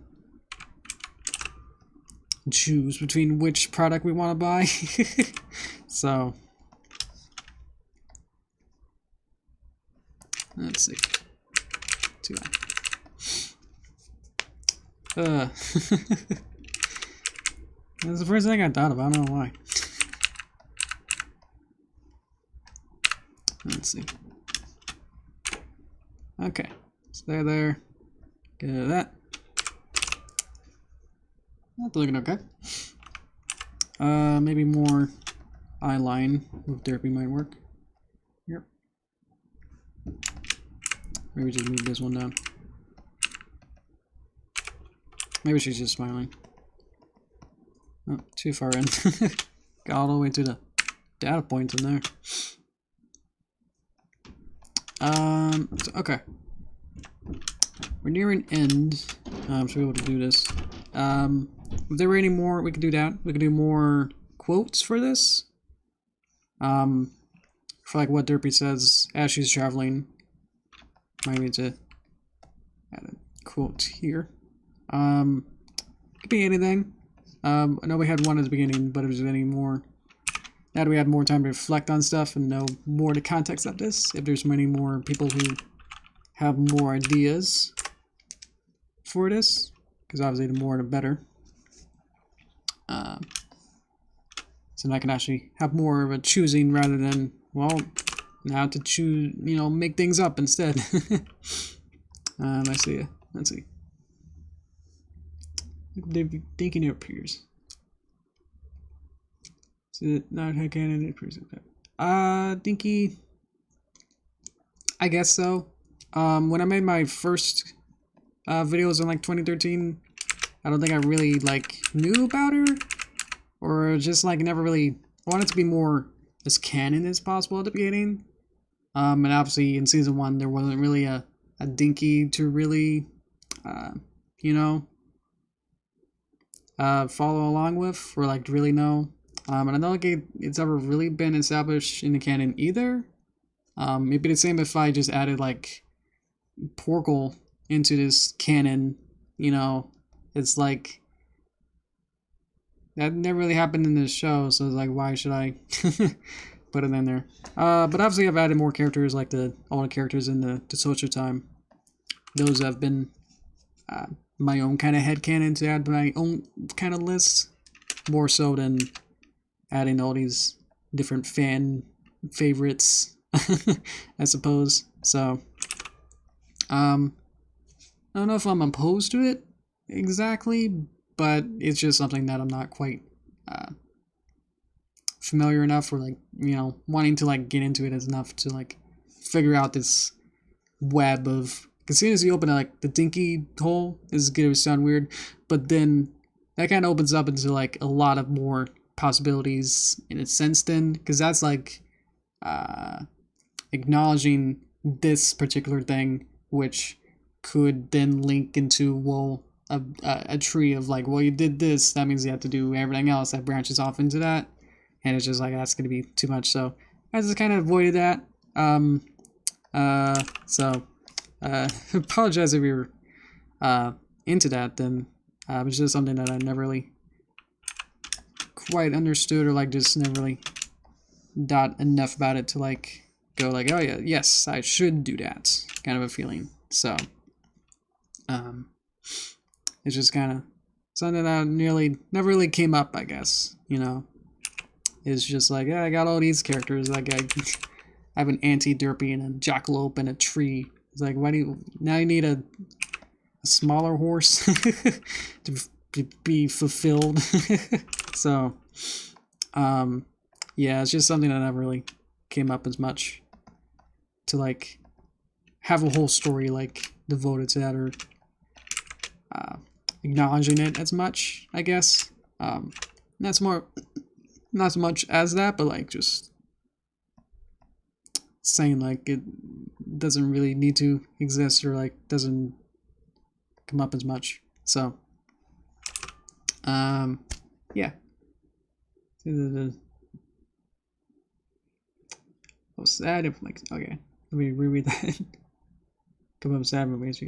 Speaker 1: choose between which product we want to buy. So let's see. Too bad. That's the first thing I thought of. I don't know why. Let's see. Okay, stay there. Get rid of that. That's looking okay. Maybe more eye line with Derpy might work. Yep. Maybe just move this one down. Maybe she's just smiling. Oh, too far in. Got all the way to the data points in there. Okay. We're nearing end. So we're able to do this. If there were any more, we could do that. We could do more quotes for this. For like what Derpy says as she's traveling. Might need to add a quote here. Could be anything. I know we had one at the beginning, but if there's any more, now that we had more time to reflect on stuff and know more the context of this, if there's many more people who have more ideas for this, because obviously the more the better. So I can actually have more of a choosing rather than, well, now to choose, make things up instead. I see it. Let's see. They're thinking it appears. Is it not head canon? It appears okay. Dinky. I guess so. When I made my first videos in like 2013, I don't think I really like knew about her, or just like never really wanted to be more as canon as possible at the beginning. And obviously in season 1 there wasn't really a Dinky to really, follow along with, or like really know. And I don't think it's ever really been established in the canon either. It'd be the same if I just added like Porkle into this canon. It's like that never really happened in this show, so it's like, why should I put it in there? But obviously I've added more characters, like all the characters in the social time. Those have been my own kind of headcanon to add my own kind of list, more so than adding all these different fan favorites, I suppose. So, I don't know if I'm opposed to it exactly, but it's just something that I'm not quite familiar enough, or like, wanting to like get into it as enough to like figure out this web of. As soon as you open like the Dinky hole, is gonna sound weird, but then that kind of opens up into like a lot of more possibilities in a sense. Then, because that's like acknowledging this particular thing, which could then link into, well, a tree of like, well, you did this, that means you have to do everything else that branches off into that, and it's just like, that's gonna be too much. So I just kind of avoided that. Apologize if you're into that. Then it's just something that I never really quite understood, or like just never really thought enough about it to like go like, oh yeah, yes, I should do that kind of a feeling. So it's just kind of something that never really came up, I guess. It's just like, yeah, I got all these characters, like I have an anti-derpy and a jackalope and a tree. It's like, why do you now you need a smaller horse to be fulfilled? So yeah, it's just something that never really came up as much to like have a whole story like devoted to that, or acknowledging it as much, I guess. That's more, not so much as that, but like just saying like it doesn't really need to exist, or like doesn't come up as much. So yeah. Oh, sad if like, okay, let me reread that. Come up sad movies.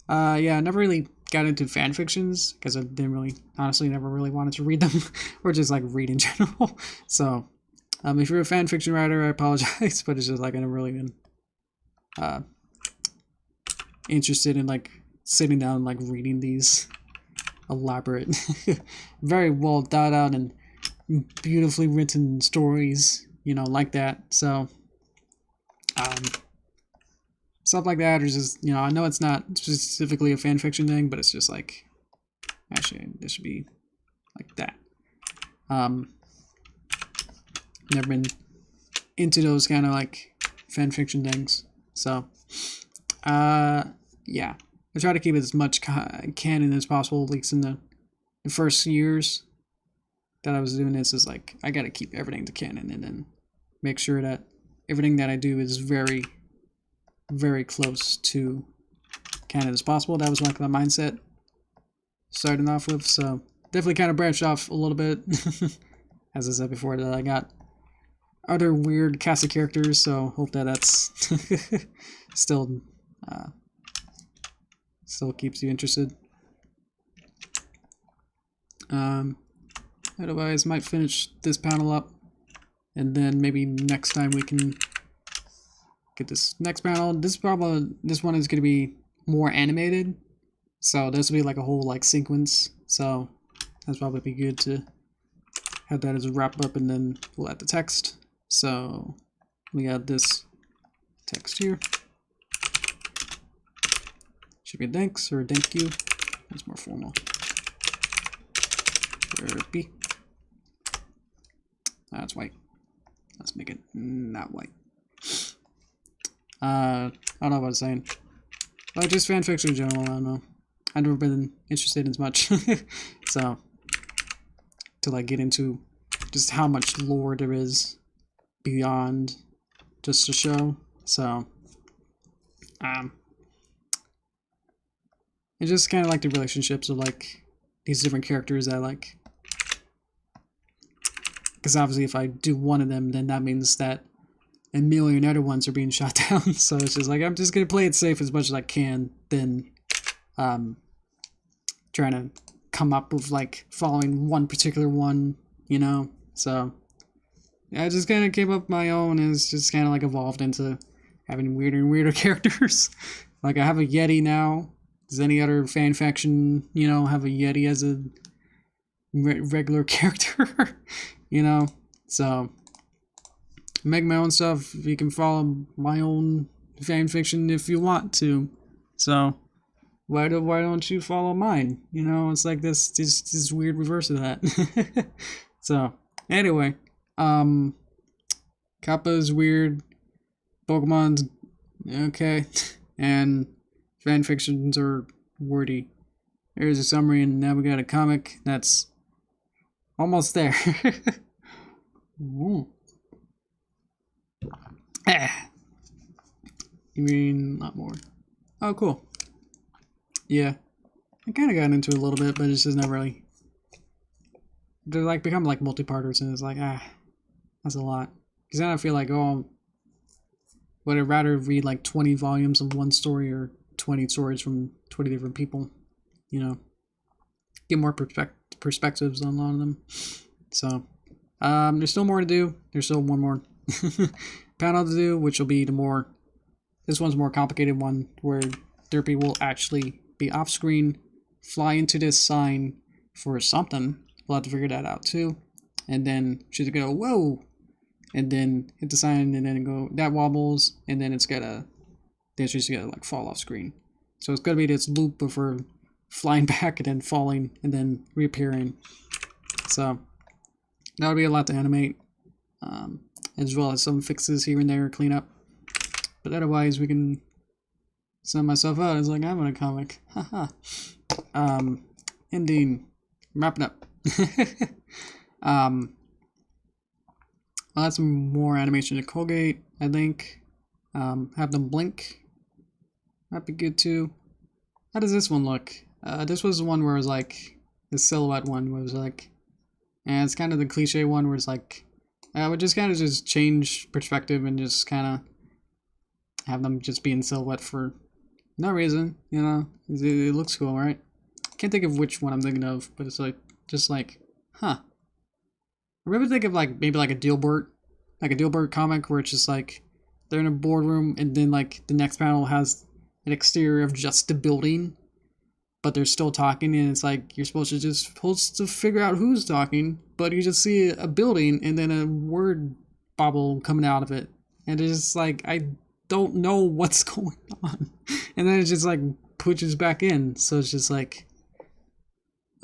Speaker 1: Yeah, I never really got into fan fictions because I didn't really, honestly, never really wanted to read them, or just like read in general. So, if you're a fan fiction writer, I apologize, but it's just like I never really been interested in like sitting down and like reading these elaborate, very well thought out and beautifully written stories, you know, like that. So, stuff like that, or just, you know, I know it's not specifically a fan fiction thing, but it's just like, actually, this should be like that. Never been into those kind of like fan fiction things. So, yeah, I try to keep it as much canon as possible, at least in the first years that I was doing this. Is like, I gotta keep everything to canon, and then make sure that everything that I do is very, very close to canon as possible. That was like my mindset starting off with. So definitely kind of branched off a little bit, as I said before, that I got other weird cast of characters. So hope that that's still keeps you interested. Otherwise, might finish this panel up, and then maybe next time we can get this next panel. This one is going to be more animated, so this will be like a whole like sequence. So that's probably be good to have that as a wrap up, and then we'll add the text. So we got this text here. Should be a thanks or a thank you. That's more formal. Derpy. That's white. Let's make it not white. I don't know what I was saying. Like, just fanfiction in general, I don't know. I've never been interested in as much. So, to like get into just how much lore there is beyond just a show. So, I just kind of like the relationships of like these different characters that I like. Because obviously if I do one of them, then that means that a million other ones are being shot down. So it's just like, I'm just going to play it safe as much as I can, then trying to come up with like following one particular one, you know? So yeah, I just kind of came up with my own, and it's just kind of like evolved into having weirder and weirder characters. Like, I have a Yeti now. Does any other fan faction, you know, have a Yeti as a regular character? You know? So make my own stuff. You can follow my own fan fiction if you want to. So why don't you follow mine? You know, it's like this weird reverse of that. So anyway, Kappa's weird, Pokemon's okay, and fan fictions are wordy. There's a summary, and now we got a comic that's almost there. Ooh. You mean a lot more? Oh, cool. Yeah, I kind of got into it a little bit, but it's just not really. They're like become like multi-parters, and it's like, that's a lot. Because then I feel like, oh, would I rather read like 20 volumes of one story, or 20 stories from 20 different people? You know, get more perspectives on a lot of them. So, there's still more to do. There's still one more panel to do, which will be this one's a more complicated one, where Derpy will actually be off screen, fly into this sign for something. We'll have to figure that out too. And then she's gonna go, whoa, and then hit the sign, and then go, that wobbles, and then then she's gonna like fall off screen. So it's gonna be this loop of her flying back and then falling and then reappearing. So that would be a lot to animate, as well as some fixes here and there, clean up. But otherwise, we can send myself out as like I'm in a comic. Haha. Ending. Wrapping up. I'll add some more animation to Colgate, I think. Have them blink. That'd be good too. How does this one look? This was the one where it was like, the silhouette one where it was like, and it's kind of the cliche one where it's like, I would just kind of just change perspective and just kind of have them just be in silhouette for no reason, you know? It looks cool, right? Can't think of which one I'm thinking of, but it's like, just like, huh. I remember thinking of like, maybe like a Dilbert comic where it's just like, they're in a boardroom and then like the next panel has an exterior of just the building, but they're still talking, and it's like you're supposed to figure out who's talking, but you just see a building and then a word bobble coming out of it, and it's just like I don't know what's going on, and then it just like pushes back in, so it's just like,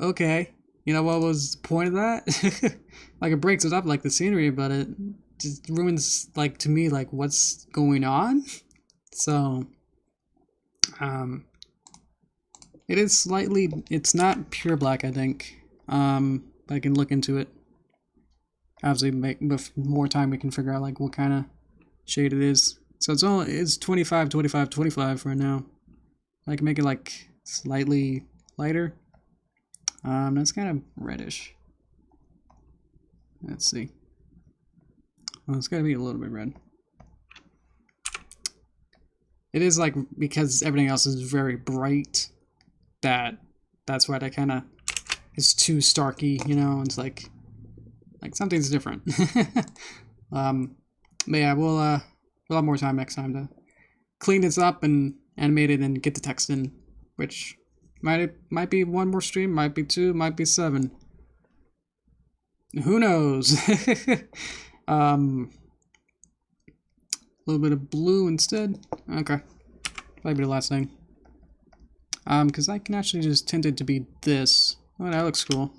Speaker 1: okay, you know what was the point of that? Like it breaks it up like the scenery, but it just ruins like to me like what's going on. So it is slightly, it's not pure black, I think. But I can look into it. Obviously, with more time, we can figure out like what kind of shade it is. So it's 25, 25, 25 right now. I can make it like slightly lighter. That's kind of reddish. Let's see. Well, it's gotta be a little bit red. It is like, because everything else is very bright, that's why that kind of is too starky, you know. It's like something's different. But yeah, we'll have more time next time to clean this up and animate it and get the text in, which might be one more stream, might be two, might be 7. Who knows? A little bit of blue instead. Okay, that'll be the last thing. Because I can actually just tint it to be this. Oh, that looks cool.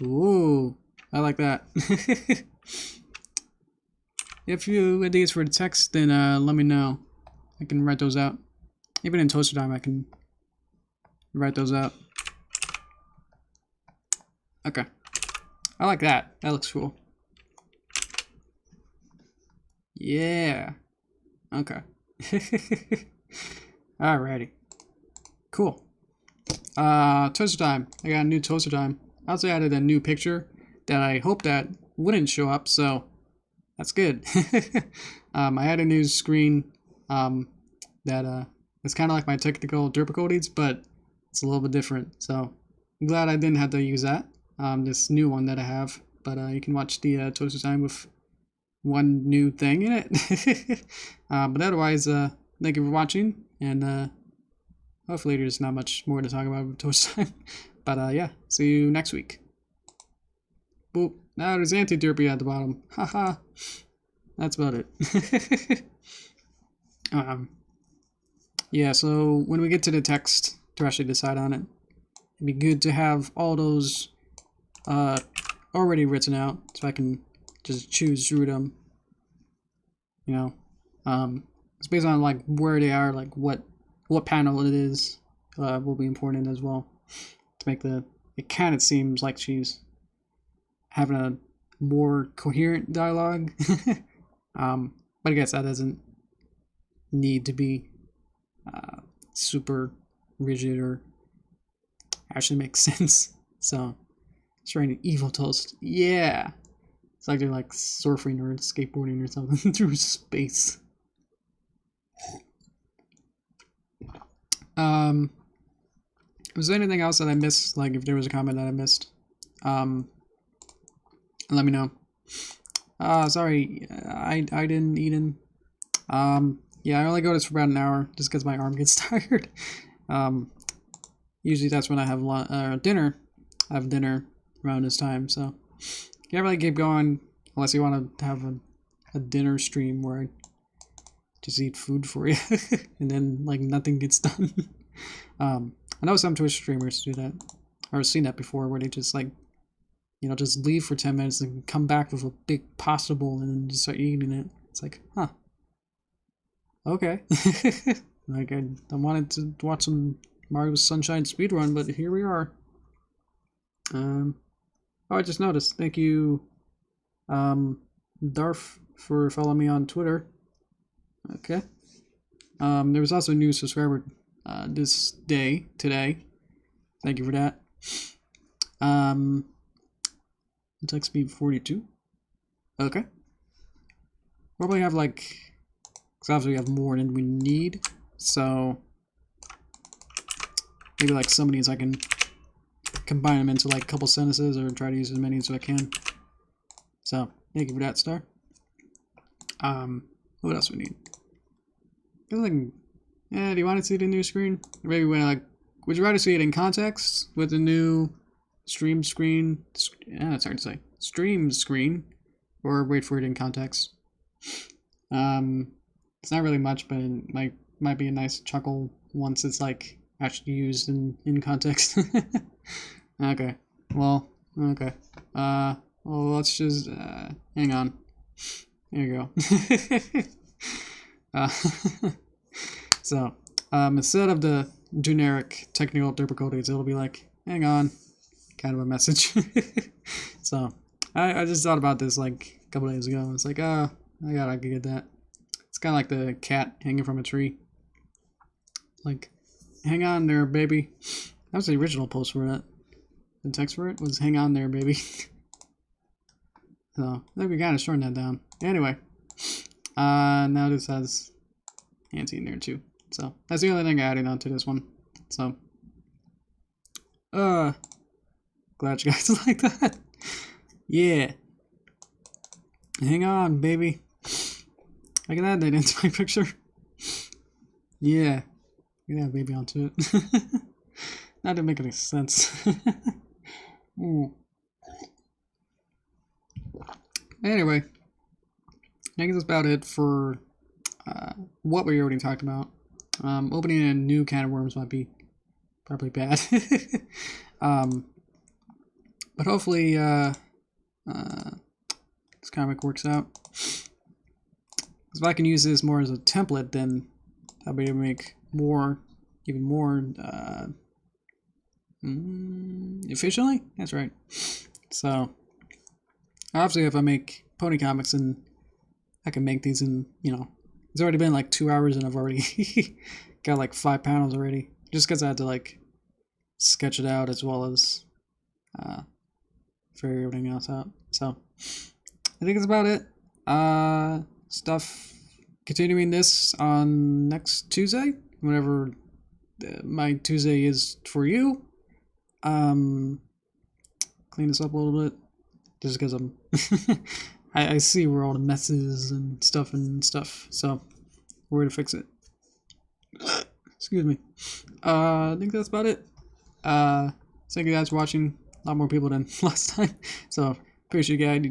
Speaker 1: Ooh, I like that. If you have ideas for the text, then let me know. I can write those out. Even in Toaster Time, I can write those out. Okay. I like that. That looks cool. Yeah. Okay. Alrighty. Cool. Toaster Time. I got a new Toaster Time. I also added a new picture that I hope that wouldn't show up, so that's good. I had a new screen that it's kind of like my technical difficulties, but it's a little bit different. So I'm glad I didn't have to use that. This new one that I have, but you can watch the Toaster Time with one new thing in it. But otherwise, thank you for watching, and hopefully there's not much more to talk about with Toaster Time. But yeah, see you next week. Boop. Now there's anti-derpy at the bottom. Haha. That's about it. Yeah, so when we get to the text to actually decide on it, it'd be good to have all those already written out, so I can just choose through them. You know, it's based on like where they are, like what panel it is, will be important as well to make it kind of seems like she's having a more coherent dialogue. But I guess that doesn't need to be super rigid or actually makes sense. So it's trying to evil toast. Yeah. It's like they're like surfing or skateboarding or something through space. Was there anything else that I missed? Like if there was a comment that I missed, let me know. Sorry, I didn't eat in. Yeah, I only go to this for about an hour just because my arm gets tired. Usually that's when I have dinner. I have dinner around this time, so can't really keep going unless you want to have a dinner stream where I just eat food for you and then like nothing gets done. I know some Twitch streamers do that, or I've seen that before, where they just like, you know, just leave for 10 minutes and come back with a big pasta bowl and then just start eating it. It's like, huh. Okay. Like, I wanted to watch some Mario Sunshine speedrun, but here we are. Oh, I just noticed. Thank you, Darf, for following me on Twitter. Okay. There was also a new subscriber today. Thank you for that. Attack speed 42. Okay. Probably have like, because obviously we have more than we need, so maybe like some of these I can combine them into like a couple sentences or try to use as many as I can. So thank you for that, Star. What else we need? Like, yeah, do you want to see the new screen? Or maybe when would you rather see it in context with the new stream screen? Yeah, it's hard to say. Stream screen, or wait for it in context. It's not really much, but it might be a nice chuckle once it's like actually used in context. Okay. Well, okay. Well, let's just hang on. There you go. So, instead of the generic technical difficulties, it'll be like, hang on, kind of a message. So, I just thought about this like a couple days ago. It's like, oh, I gotta get that. It's kind of like the cat hanging from a tree. Like, hang on there, baby. That was the original post for that. The text for it was, hang on there, baby. So, I think we kind of shortened that down. Anyway, now this has Auntie in there too. So, that's the only thing I added onto this one. So, glad you guys like that. Yeah. Hang on, baby. I can add that into my picture. Yeah. You can add baby onto it. That didn't make any sense. Anyway, I think that's about it for what we already talked about. Opening a new can of worms might be probably bad. But hopefully this comic works out. Because if I can use this more as a template, then I'll be able to make even more efficiently. That's right. So obviously, if I make pony comics, and I can make these in, it's already been like 2 hours, and I've already got like 5 panels already. Just because I had to like sketch it out as well as figure everything else out. So I think that's about it. Continuing this on next Tuesday, whenever my Tuesday is for you. Clean this up a little bit, just because I'm I see where all the messes and stuff, so we're going to fix it. Excuse me. I think that's about it. Thank you guys for watching. A lot more people than last time, so appreciate you guys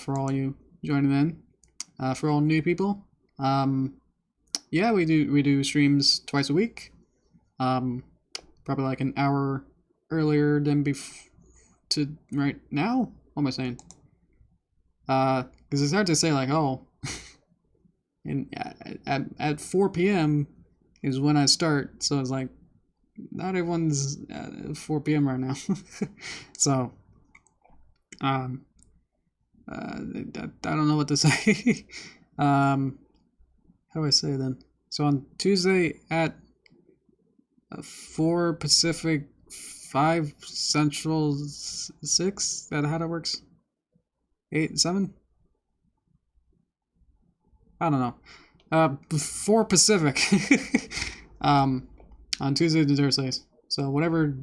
Speaker 1: for all you joining in. For all new people, yeah, we do streams twice a week. Probably like an hour earlier than to right now. What am I saying? Because it's hard to say like, oh, and at 4 p.m. is when I start, so it's like not everyone's at 4 p.m. right now. So I don't know what to say. How do I say it then? So on Tuesday at 4 Pacific, 5 Central, 6? Is that how that works? 8, 7? I don't know. 4 Pacific. On Tuesdays and Thursdays. So whatever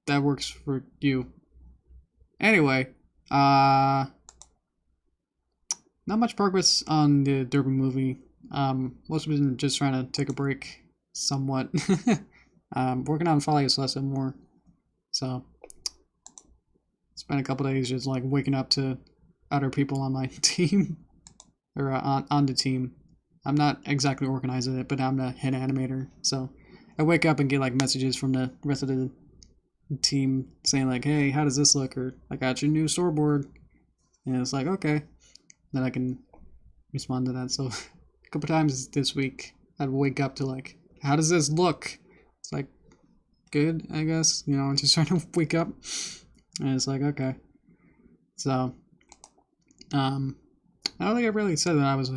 Speaker 1: that works for you. Anyway, not much progress on the Derpy movie. Most of it been just trying to take a break somewhat. Working on Folly is less and more. So spent a couple days just like waking up to other people on my team. Or on the team. I'm not exactly organizing it, but I'm the head animator. So I wake up and get like messages from the rest of the team saying like, hey, how does this look? Or I got your new storyboard. And it's like, okay. Then I can respond to that. So a couple times this week I'd wake up to like, how does this look? It's like, good, I guess, you know, just trying to wake up, and it's like, okay. So, I don't think I really said that I was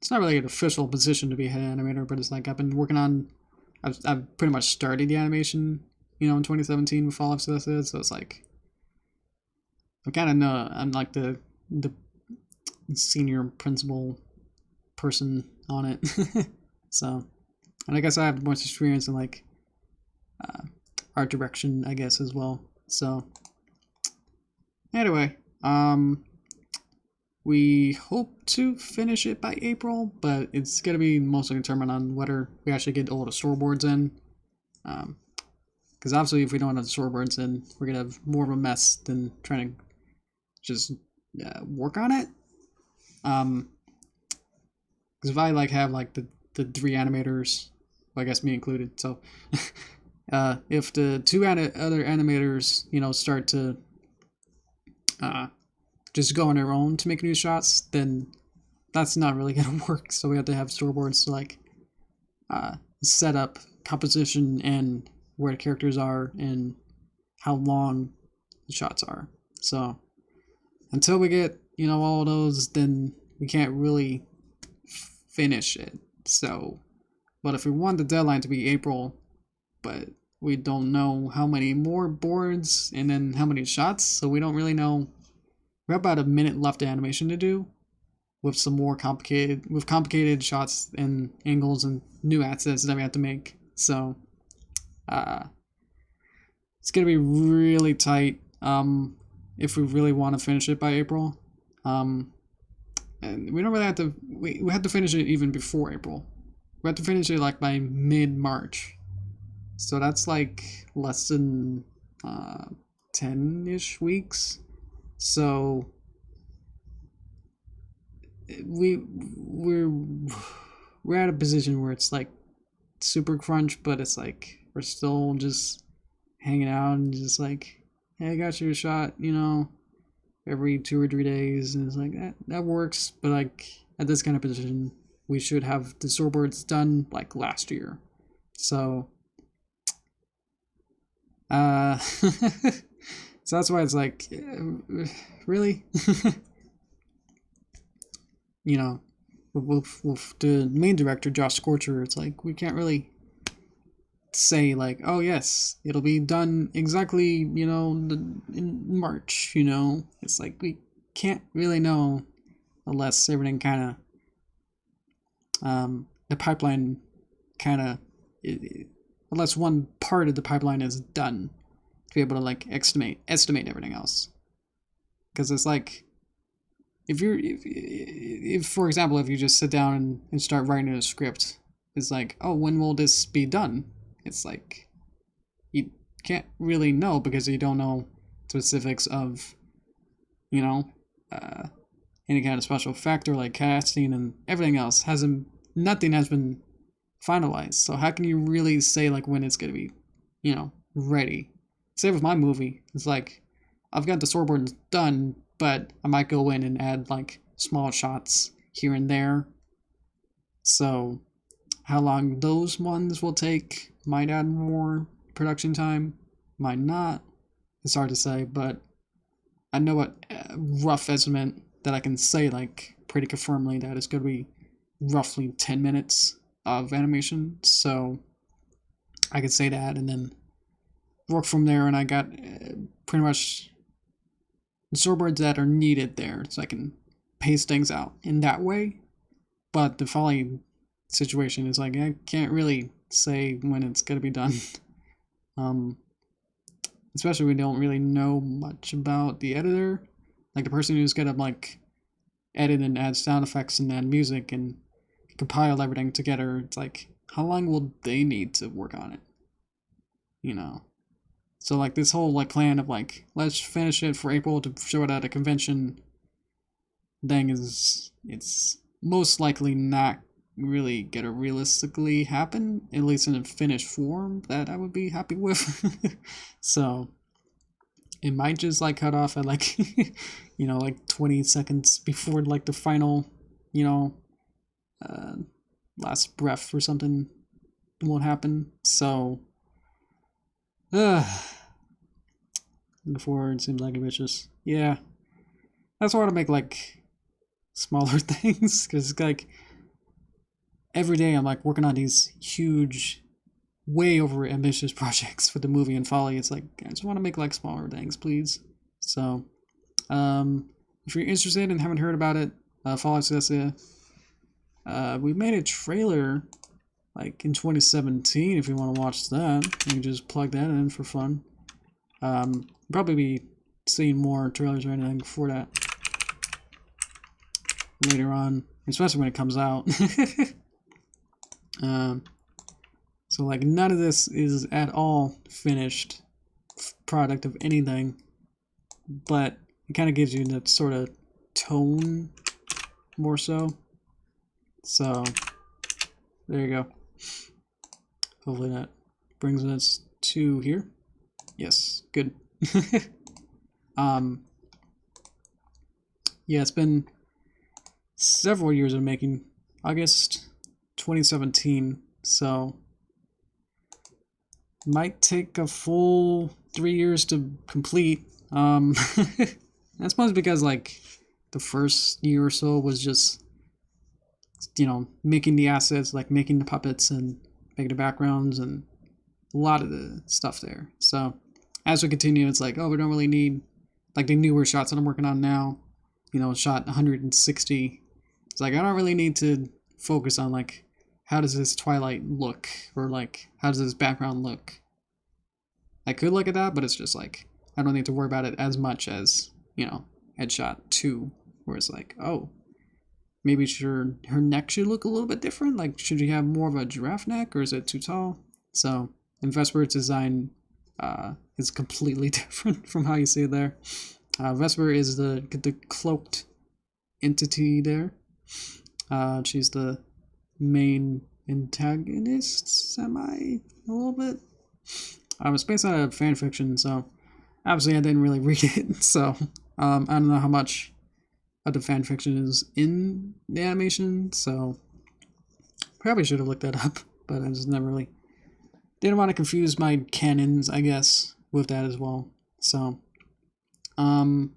Speaker 1: it's not really an official position to be head animator, but it's like I've been working on, I've pretty much started the animation, you know, in 2017 with Fall of Suicide, so it's like, I kind of know, I'm like the senior principal person on it. So, and I guess I have much experience in like art direction, I guess, as well. So anyway, we hope to finish it by April, but it's gonna be mostly determined on whether we actually get all the storyboards in. Because obviously, if we don't have the storyboards in, we're gonna have more of a mess than trying to just work on it. Because if I like have like the 3 animators, well, I guess me included, so if the 2 other animators, you know, start to just go on their own to make new shots, then that's not really gonna work. So we have to have storyboards to like set up composition and where the characters are and how long the shots are. So until we get, you know, all those, then we can't really finish it. So, but if we want the deadline to be April, but we don't know how many more boards and then how many shots, so we don't really know. We have about a minute left of animation to do with some more complicated shots and angles and new assets that we have to make. So it's gonna be really tight if we really want to finish it by April. And we don't really have to, we have to finish it even before April. We have to finish it like by mid-March. So that's like less than 10-ish weeks. So we're at a position where it's like super crunch, but it's like we're still just hanging out and just like, hey, I got you a shot, you know, every 2 or 3 days, and it's like that works. But like at this kind of position, we should have the storyboards done like last year. So so that's why it's like, really? You know, with the main director, Josh Scorcher, it's like we can't really say like, oh yes, it'll be done exactly, you know, in March, you know. It's like we can't really know unless everything kind of, the pipeline kind of, unless one part of the pipeline is done to be able to like estimate everything else. Because it's like, if for example, if you just sit down and start writing a script, it's like, oh, when will this be done? It's like, you can't really know because you don't know specifics of, you know, any kind of special factor like casting and everything else. Nothing has been finalized. So how can you really say like when it's gonna be, you know, ready? Same with my movie. It's like, I've got the storyboard done, but I might go in and add like small shots here and there. So how long those ones will take might add more production time, might not. It's hard to say, but I know a rough estimate that I can say like pretty confirmly that it's going to be roughly 10 minutes of animation. So I could say that and then work from there, and I got pretty much the storyboards that are needed there, so I can pace things out in that way. But the following situation is like, I can't really say when it's gonna be done. Especially we don't really know much about the editor, like the person who's gonna like edit and add sound effects and add music and compile everything together. It's like, how long will they need to work on it? You know. So like this whole like plan of like, let's finish it for April to show it at a convention thing is, it's most likely not really gonna realistically happen, at least in a finished form that I would be happy with. So it might just like cut off at like you know, like 20 seconds before like the final, you know, last breath or something won't happen. So, before it seems like it's just, yeah. That's why I want to make like smaller things, because like every day I'm like working on these huge, way over ambitious projects for the movie and Folly. It's like I just want to make like smaller things, please. So, if you're interested and haven't heard about it, follow us. We made a trailer like in 2017. If you want to watch that, you can just plug that in for fun. Probably be seeing more trailers or anything before that later on, especially when it comes out. So like none of this is at all finished product of anything, but it kind of gives you that sort of tone more so. So there you go. Hopefully that brings us to here. Yes, good. Yeah, it's been several years of making. August 2017, so might take a full 3 years to complete. That's mostly because like the first year or so was just, you know, making the assets, like making the puppets and making the backgrounds and a lot of the stuff there. So as we continue, it's like, oh, we don't really need like the newer shots that I'm working on now, you know, shot 160. It's like I don't really need to focus on like how does this twilight look, or like how does this background look. I could look at that, but it's just like I don't need to worry about it as much as, you know, headshot 2, where it's like, oh, maybe her neck should look a little bit different. Like, should she have more of a giraffe neck, or is it too tall? So in Vesper's design is completely different from how you see it there. Vesper is the cloaked entity there. She's the main antagonist, a little bit. It's based on a fan fiction, so obviously I didn't really read it, so I don't know how much of the fan fiction is in the animation, so probably should have looked that up, but I just never really didn't want to confuse my canons, I guess, with that as well. So enough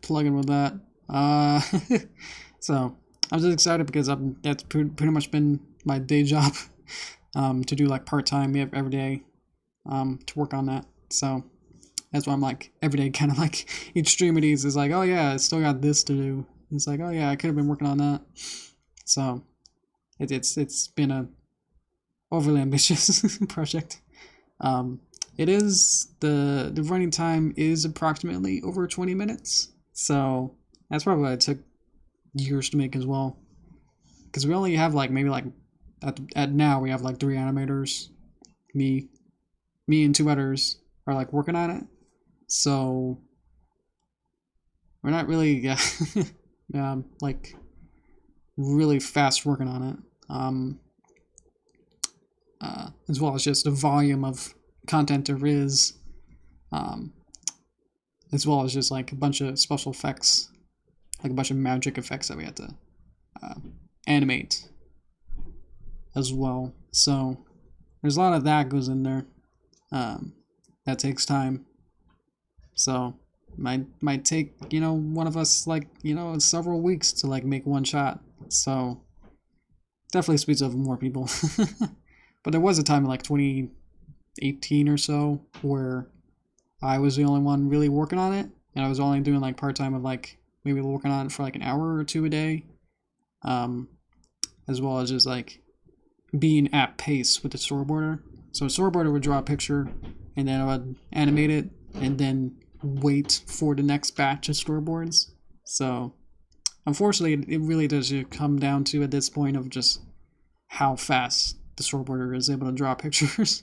Speaker 1: plugging with that. So I'm just excited because that's pretty much been my day job, to do like part-time every day, to work on that. So that's why I'm like every day, kind of like each stream of these is like, oh yeah, I still got this to do. It's like, oh yeah, I could have been working on that. So it's been a overly ambitious project. It is the running time is approximately over 20 minutes. So that's probably why it took years to make as well, because we only have like maybe like at now we have like 3 animators, me and 2 others are like working on it, so we're not really like really fast working on it, as well as just the volume of content there is, as well as just like a bunch of special effects, like a bunch of magic effects that we had to animate as well. So there's a lot of that goes in there. That takes time. So might take, you know, one of us like, you know, several weeks to like make one shot. So definitely speeds up more people. But there was a time in like 2018 or so where I was the only one really working on it, and I was only doing like part-time of like maybe working on it for like an hour or 2 a day, as well as just like being at pace with the storyboarder. So a storyboarder would draw a picture, and then I would animate it, and then wait for the next batch of storyboards. So unfortunately, it really does come down to at this point of just how fast the storyboarder is able to draw pictures.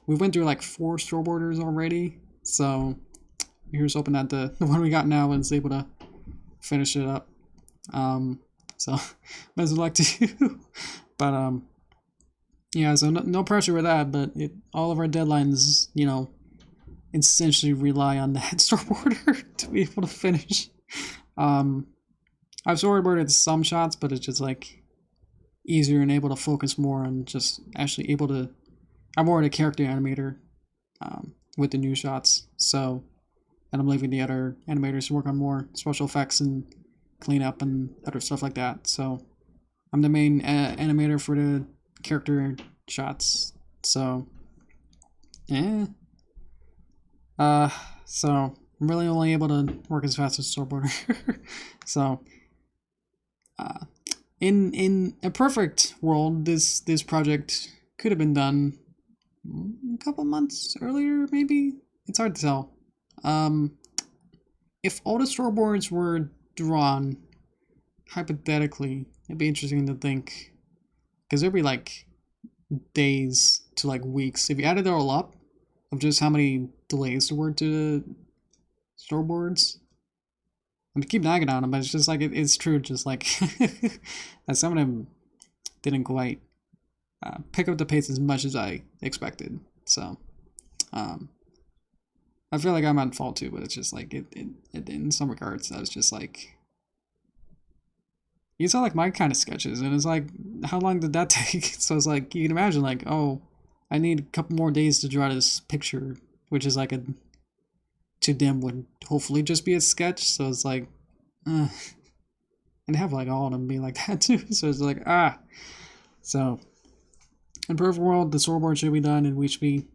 Speaker 1: We went through like 4 storyboarders already, so here's hoping that the one we got now is able to finish it up. So best of luck to you. But yeah, so no pressure with that, but all of our deadlines, you know, essentially rely on that storyboarder to be able to finish. I've storyboarded some shots, but it's just like easier and able to focus more on just actually able to. I'm more of a character animator with the new shots, so and I'm leaving the other animators to work on more special effects and cleanup and other stuff like that. So I'm the main animator for the character shots. So yeah, so I'm really only able to work as fast as storyboarder. So in a perfect world, this project could have been done a couple months earlier, maybe. It's hard to tell. If all the storyboards were drawn, hypothetically, it'd be interesting to think, because there'd be like days to like weeks if you added it all up of just how many delays there were to the storyboards. I keep nagging on them, but it's just like it's true. Just like that, some of them didn't quite pick up the pace as much as I expected. So, I feel like I'm at fault too, but it's just like it in some regards, I was just like, you saw like my kind of sketches, and it's like, how long did that take? So it's like you can imagine, like, oh, I need a couple more days to draw this picture, which is like a to them would hopefully just be a sketch. So it's like, and have like all of them be like that too. So it's like So in perfect world, the storyboard should be done, and we should be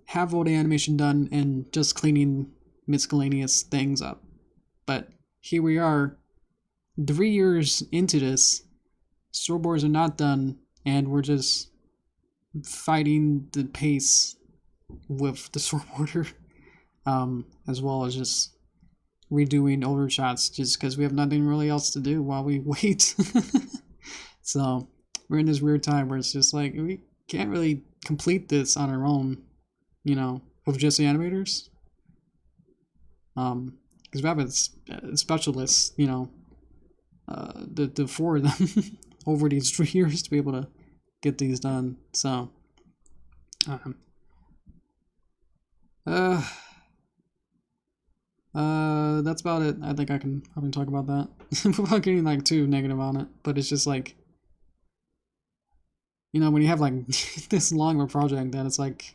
Speaker 1: have all the animation done and just cleaning miscellaneous things up. But here we are, 3 years into this, storyboards are not done, and we're just fighting the pace with the storyboarder, as well as just redoing older shots just because we have nothing really else to do while we wait. So we're in this weird time where it's just like we can't really complete this on our own, with just the animators. Because we have a specialist, the four of them over these 3 years to be able to get these done. So, that's about it. I think I can probably talk about that without getting like too negative on it. But it's just like, when you have like this long of a project, that it's like,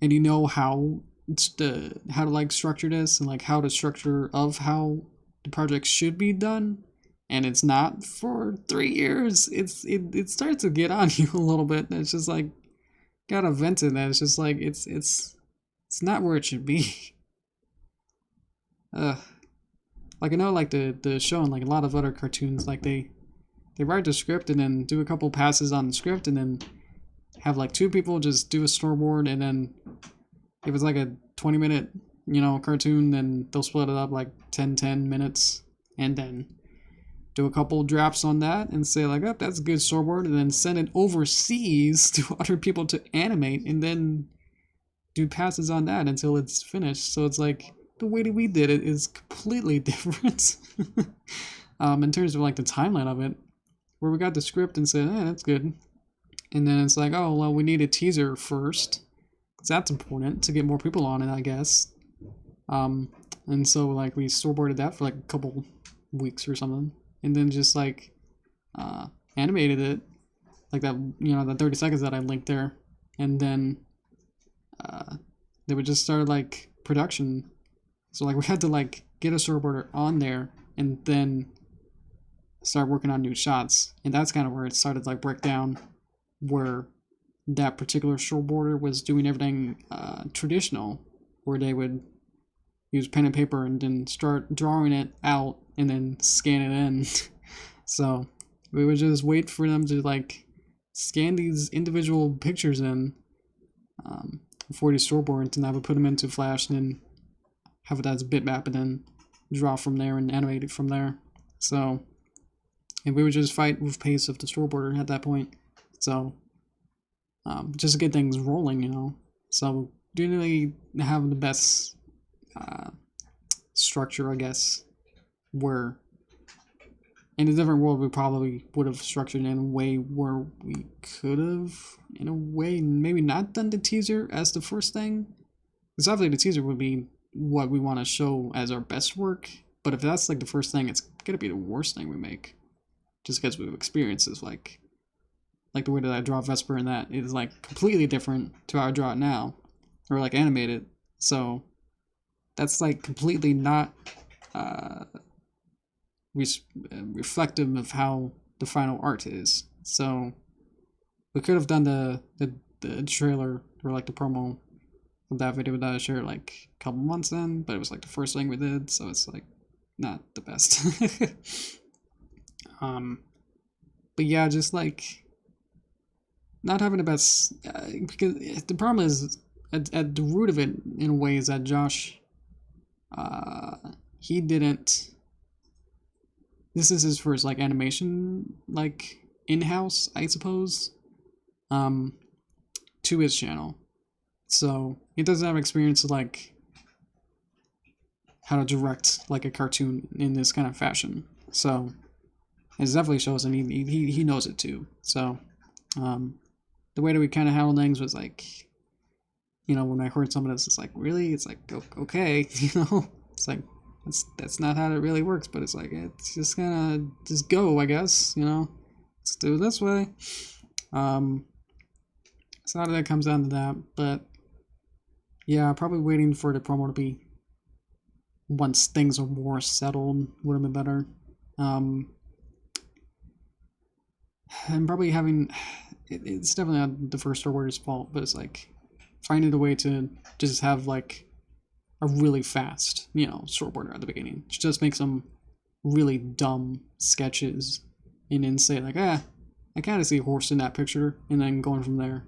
Speaker 1: and you know how to like structure this and like how the structure of how the project should be done, and it's not for 3 years. It starts to get on you a little bit. It's just like gotta vent it. That it's just like it's not where it should be. Like I know, like the show and like a lot of other cartoons, like they write the script and then do a couple passes on the script and then have like 2 people just do a storyboard, and then if it's like a 20-minute, cartoon, then they'll split it up like 10 minutes and then do a couple drafts on that and say like, oh, that's a good storyboard, and then send it overseas to other people to animate and then do passes on that until it's finished. So it's like the way that we did it is completely different. In terms of like the timeline of it, where we got the script and said, that's good. And then it's like, oh, well, we need a teaser first, because that's important to get more people on it, I guess. And so like we storyboarded that for like a couple weeks or something, and then just like animated it, like that, the 30 seconds that I linked there, and then they would just start like production. So like we had to like get a storyboarder on there and then start working on new shots, and that's kind of where it started to like break down, where that particular storyboarder was doing everything traditional, where they would use pen and paper and then start drawing it out and then scan it in. So we would just wait for them to like scan these individual pictures in for the storyboard, and I would put them into Flash and then have it as a bitmap and then draw from there and animate it from there. So, and we would just fight with pace of the storyboarder at that point. So, just to get things rolling, So, didn't really have the best structure, I guess, where in a different world we probably would have structured in a way where we could have, in a way, maybe not done the teaser as the first thing. Because obviously the teaser would be what we want to show as our best work, but if that's like the first thing, it's gonna be the worst thing we make. just because we've experiences like the way that I draw Vesper and that is like completely different to how I draw it now, or like animate it. So that's like completely not reflective of how the final art is. So we could have done the trailer or like the promo of that video that I shared like a couple months in, but it was like the first thing we did, so it's like not the best. But yeah, just like not having the best because the problem is at the root of it in a way is that Josh he didn't this is his first like animation like in-house I suppose to his channel, so he doesn't have experience of like how to direct like a cartoon in this kind of fashion, so it definitely shows, and he knows it too. So the way that we kind of handled things was like, you know, when I heard some of this, it's like, really? It's like, okay, you know? It's like, that's not how it really works, but it's like, it's just gonna just go, I guess, you know? Let's do it this way. So how that comes down to that, but yeah, probably waiting for the promo to be, once things are more settled, would have been better. And probably having, it's definitely not the first storyboarder's fault, but it's like finding a way to just have like a really fast, you know, storyboarder at the beginning. Just make some really dumb sketches and then say like, I kind of see a horse in that picture, and then going from there.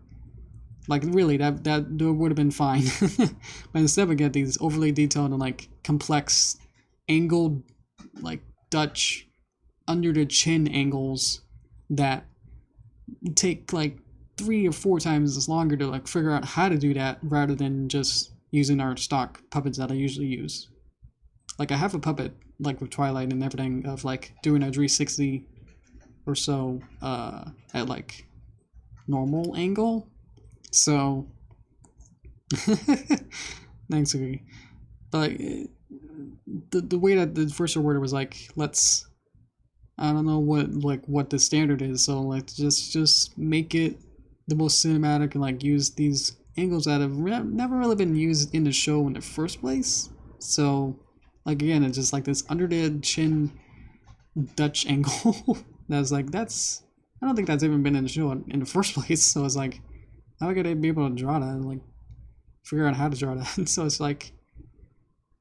Speaker 1: Like really, that would have been fine. But instead we get these overly detailed and like complex angled like Dutch under the chin angles that take like 3 or 4 times as longer to like figure out how to do that rather than just using our stock puppets that I usually use. Like I have a puppet like with Twilight and everything of like doing a 360 or so at like normal angle. So thanks, Cookie. But the way that the first order was like, let's, I don't know what the standard is, so let's just make it the most cinematic and like use these angles that have never really been used in the show in the first place. So like again, it's just like this under the chin Dutch angle. That's like, that's, I don't think that's even been in the show in the first place. So it's like, how could I be able to draw that and like figure out how to draw that? So it's like,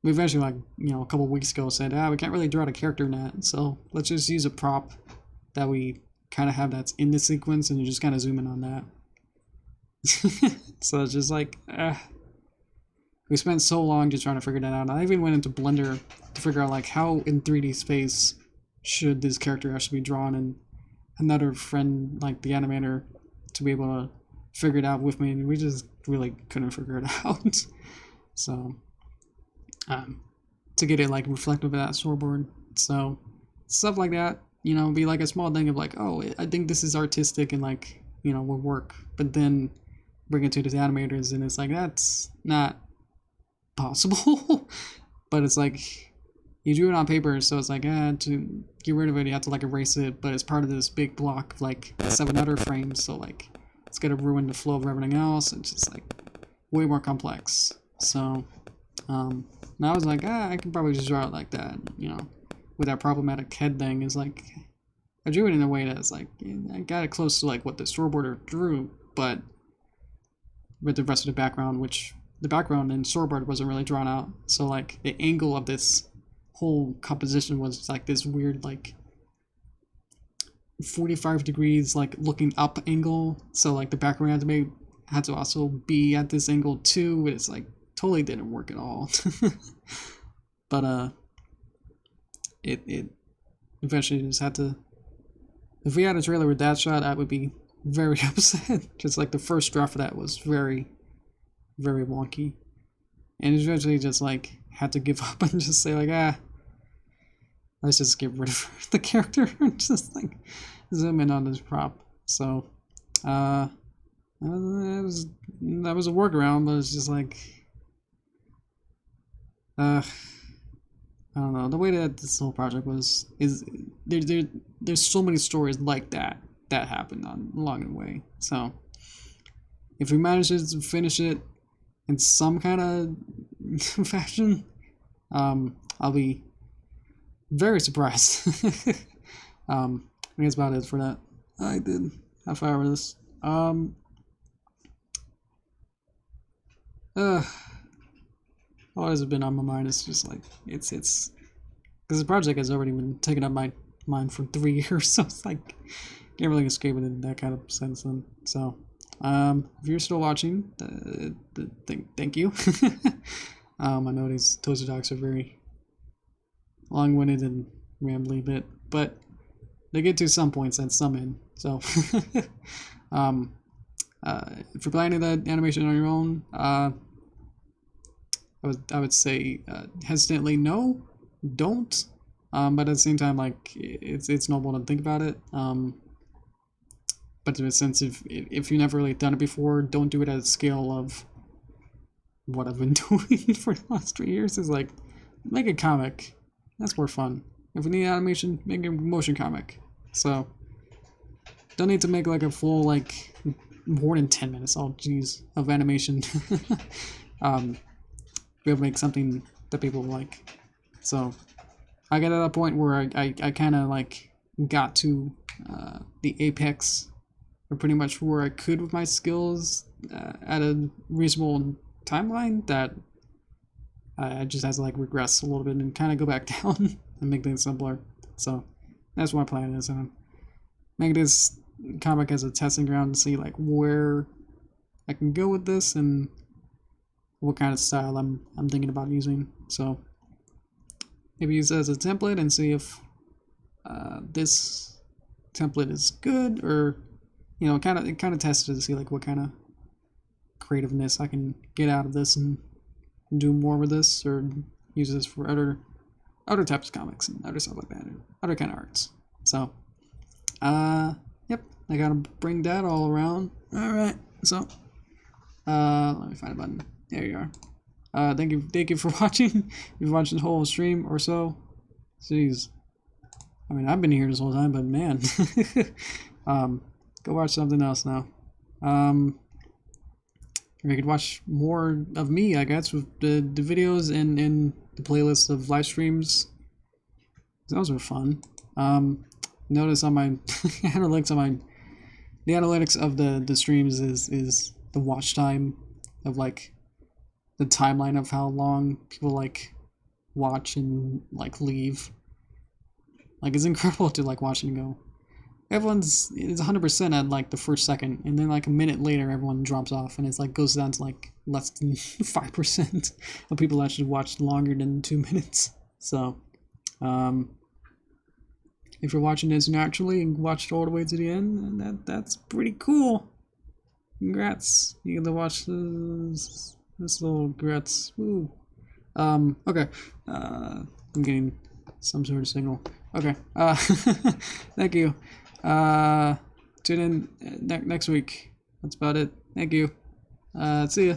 Speaker 1: we eventually, like, you know, a couple weeks ago said, we can't really draw the character in that, so let's just use a prop that we kind of have that's in the sequence, and you just kind of zoom in on that. So it's just like, we spent so long just trying to figure that out. I even went into Blender to figure out like how in 3D space should this character actually be drawn, and another friend, like the animator, to be able to figure it out with me, and we just really couldn't figure it out. So to get it like reflective of that storyboard. So stuff like that, you know, be like a small thing of like, oh, I think this is artistic and like, you know, will work, but then bring it to the animators and it's like, that's not possible. But it's like, you drew it on paper, so it's like, to get rid of it, you have to like erase it, but it's part of this big block of like 7 other frames, so like it's gonna ruin the flow of everything else. It's just like way more complex. So and I was like, I can probably just draw it like that, you know, with that problematic head thing. Is like, I drew it in a way that's like, I got it close to like what the storyboarder drew, but with the rest of the background, which the background in storyboard wasn't really drawn out. So like the angle of this whole composition was like this weird like 45 degrees like looking up angle. So like the background had to also be at this angle too. It's like totally didn't work at all. But it eventually just had to, if we had a trailer with that shot, I would be very upset. Just like the first draft of that was very, very wonky, and eventually just like had to give up and just say like, let's just get rid of the character and just like zoom in on this prop. So that was a workaround, but it's just like, I I don't know, the way that this whole project was is there's so many stories like that happened along the way. So if we manage to finish it in some kind of fashion, I'll be very surprised. I think that's about it for that. I did half hour of this. What has been on my mind? It's just like it's because the project has already been taking up my mind for 3 years, so it's like can't really escape it in that kind of sense. And so, if you're still watching, thank you. I know these Toaster Talks are very long-winded and rambly bit, but they get to some points and some end. So, if you're planning that animation on your own, I would say hesitantly no, don't. But at the same time, like it's noble to think about it. But in a sense, if you've never really done it before, don't do it at a scale of what I've been doing for the last 3 years. Is like make a comic. That's more fun. If we need animation, make a motion comic. So don't need to make like a full like more than 10 minutes. Oh jeez, of animation. Be able to make something that people like. So I got at a point where I kind of like got to the apex, or pretty much where I could with my skills at a reasonable timeline that I just had to like regress a little bit and kind of go back down and make things simpler. So that's what my plan is, and I'm making this comic as a testing ground to see like where I can go with this and what kind of style I'm thinking about using. So maybe use it as a template and see if this template is good, or you know, kind of test it to see like what kind of creativeness I can get out of this and do more with this, or use this for other types of comics and other stuff like that, and other kind of arts. So yep, I gotta bring that all around. All right, so let me find a button. There you are. Thank you for watching. You've watched the whole stream or so. Jeez. I mean, I've been here this whole time, but man. Go watch something else now. Or you could watch more of me, I guess, with the videos and the playlist of live streams. Those were fun. Notice on my analytics the analytics of the streams is the watch time of like the timeline of how long people like watch and like leave. Like it's incredible to like watch and go. It's 100% at like the first second, and then like a minute later everyone drops off, and it's like goes down to like less than 5% of people actually watched longer than 2 minutes. So if you're watching this naturally and watched all the way to the end, that's pretty cool. Congrats. You get to watch this little grats. Woo. Okay. I'm getting some sort of signal. Okay. Thank you. Tune in next week. That's about it. Thank you. See ya.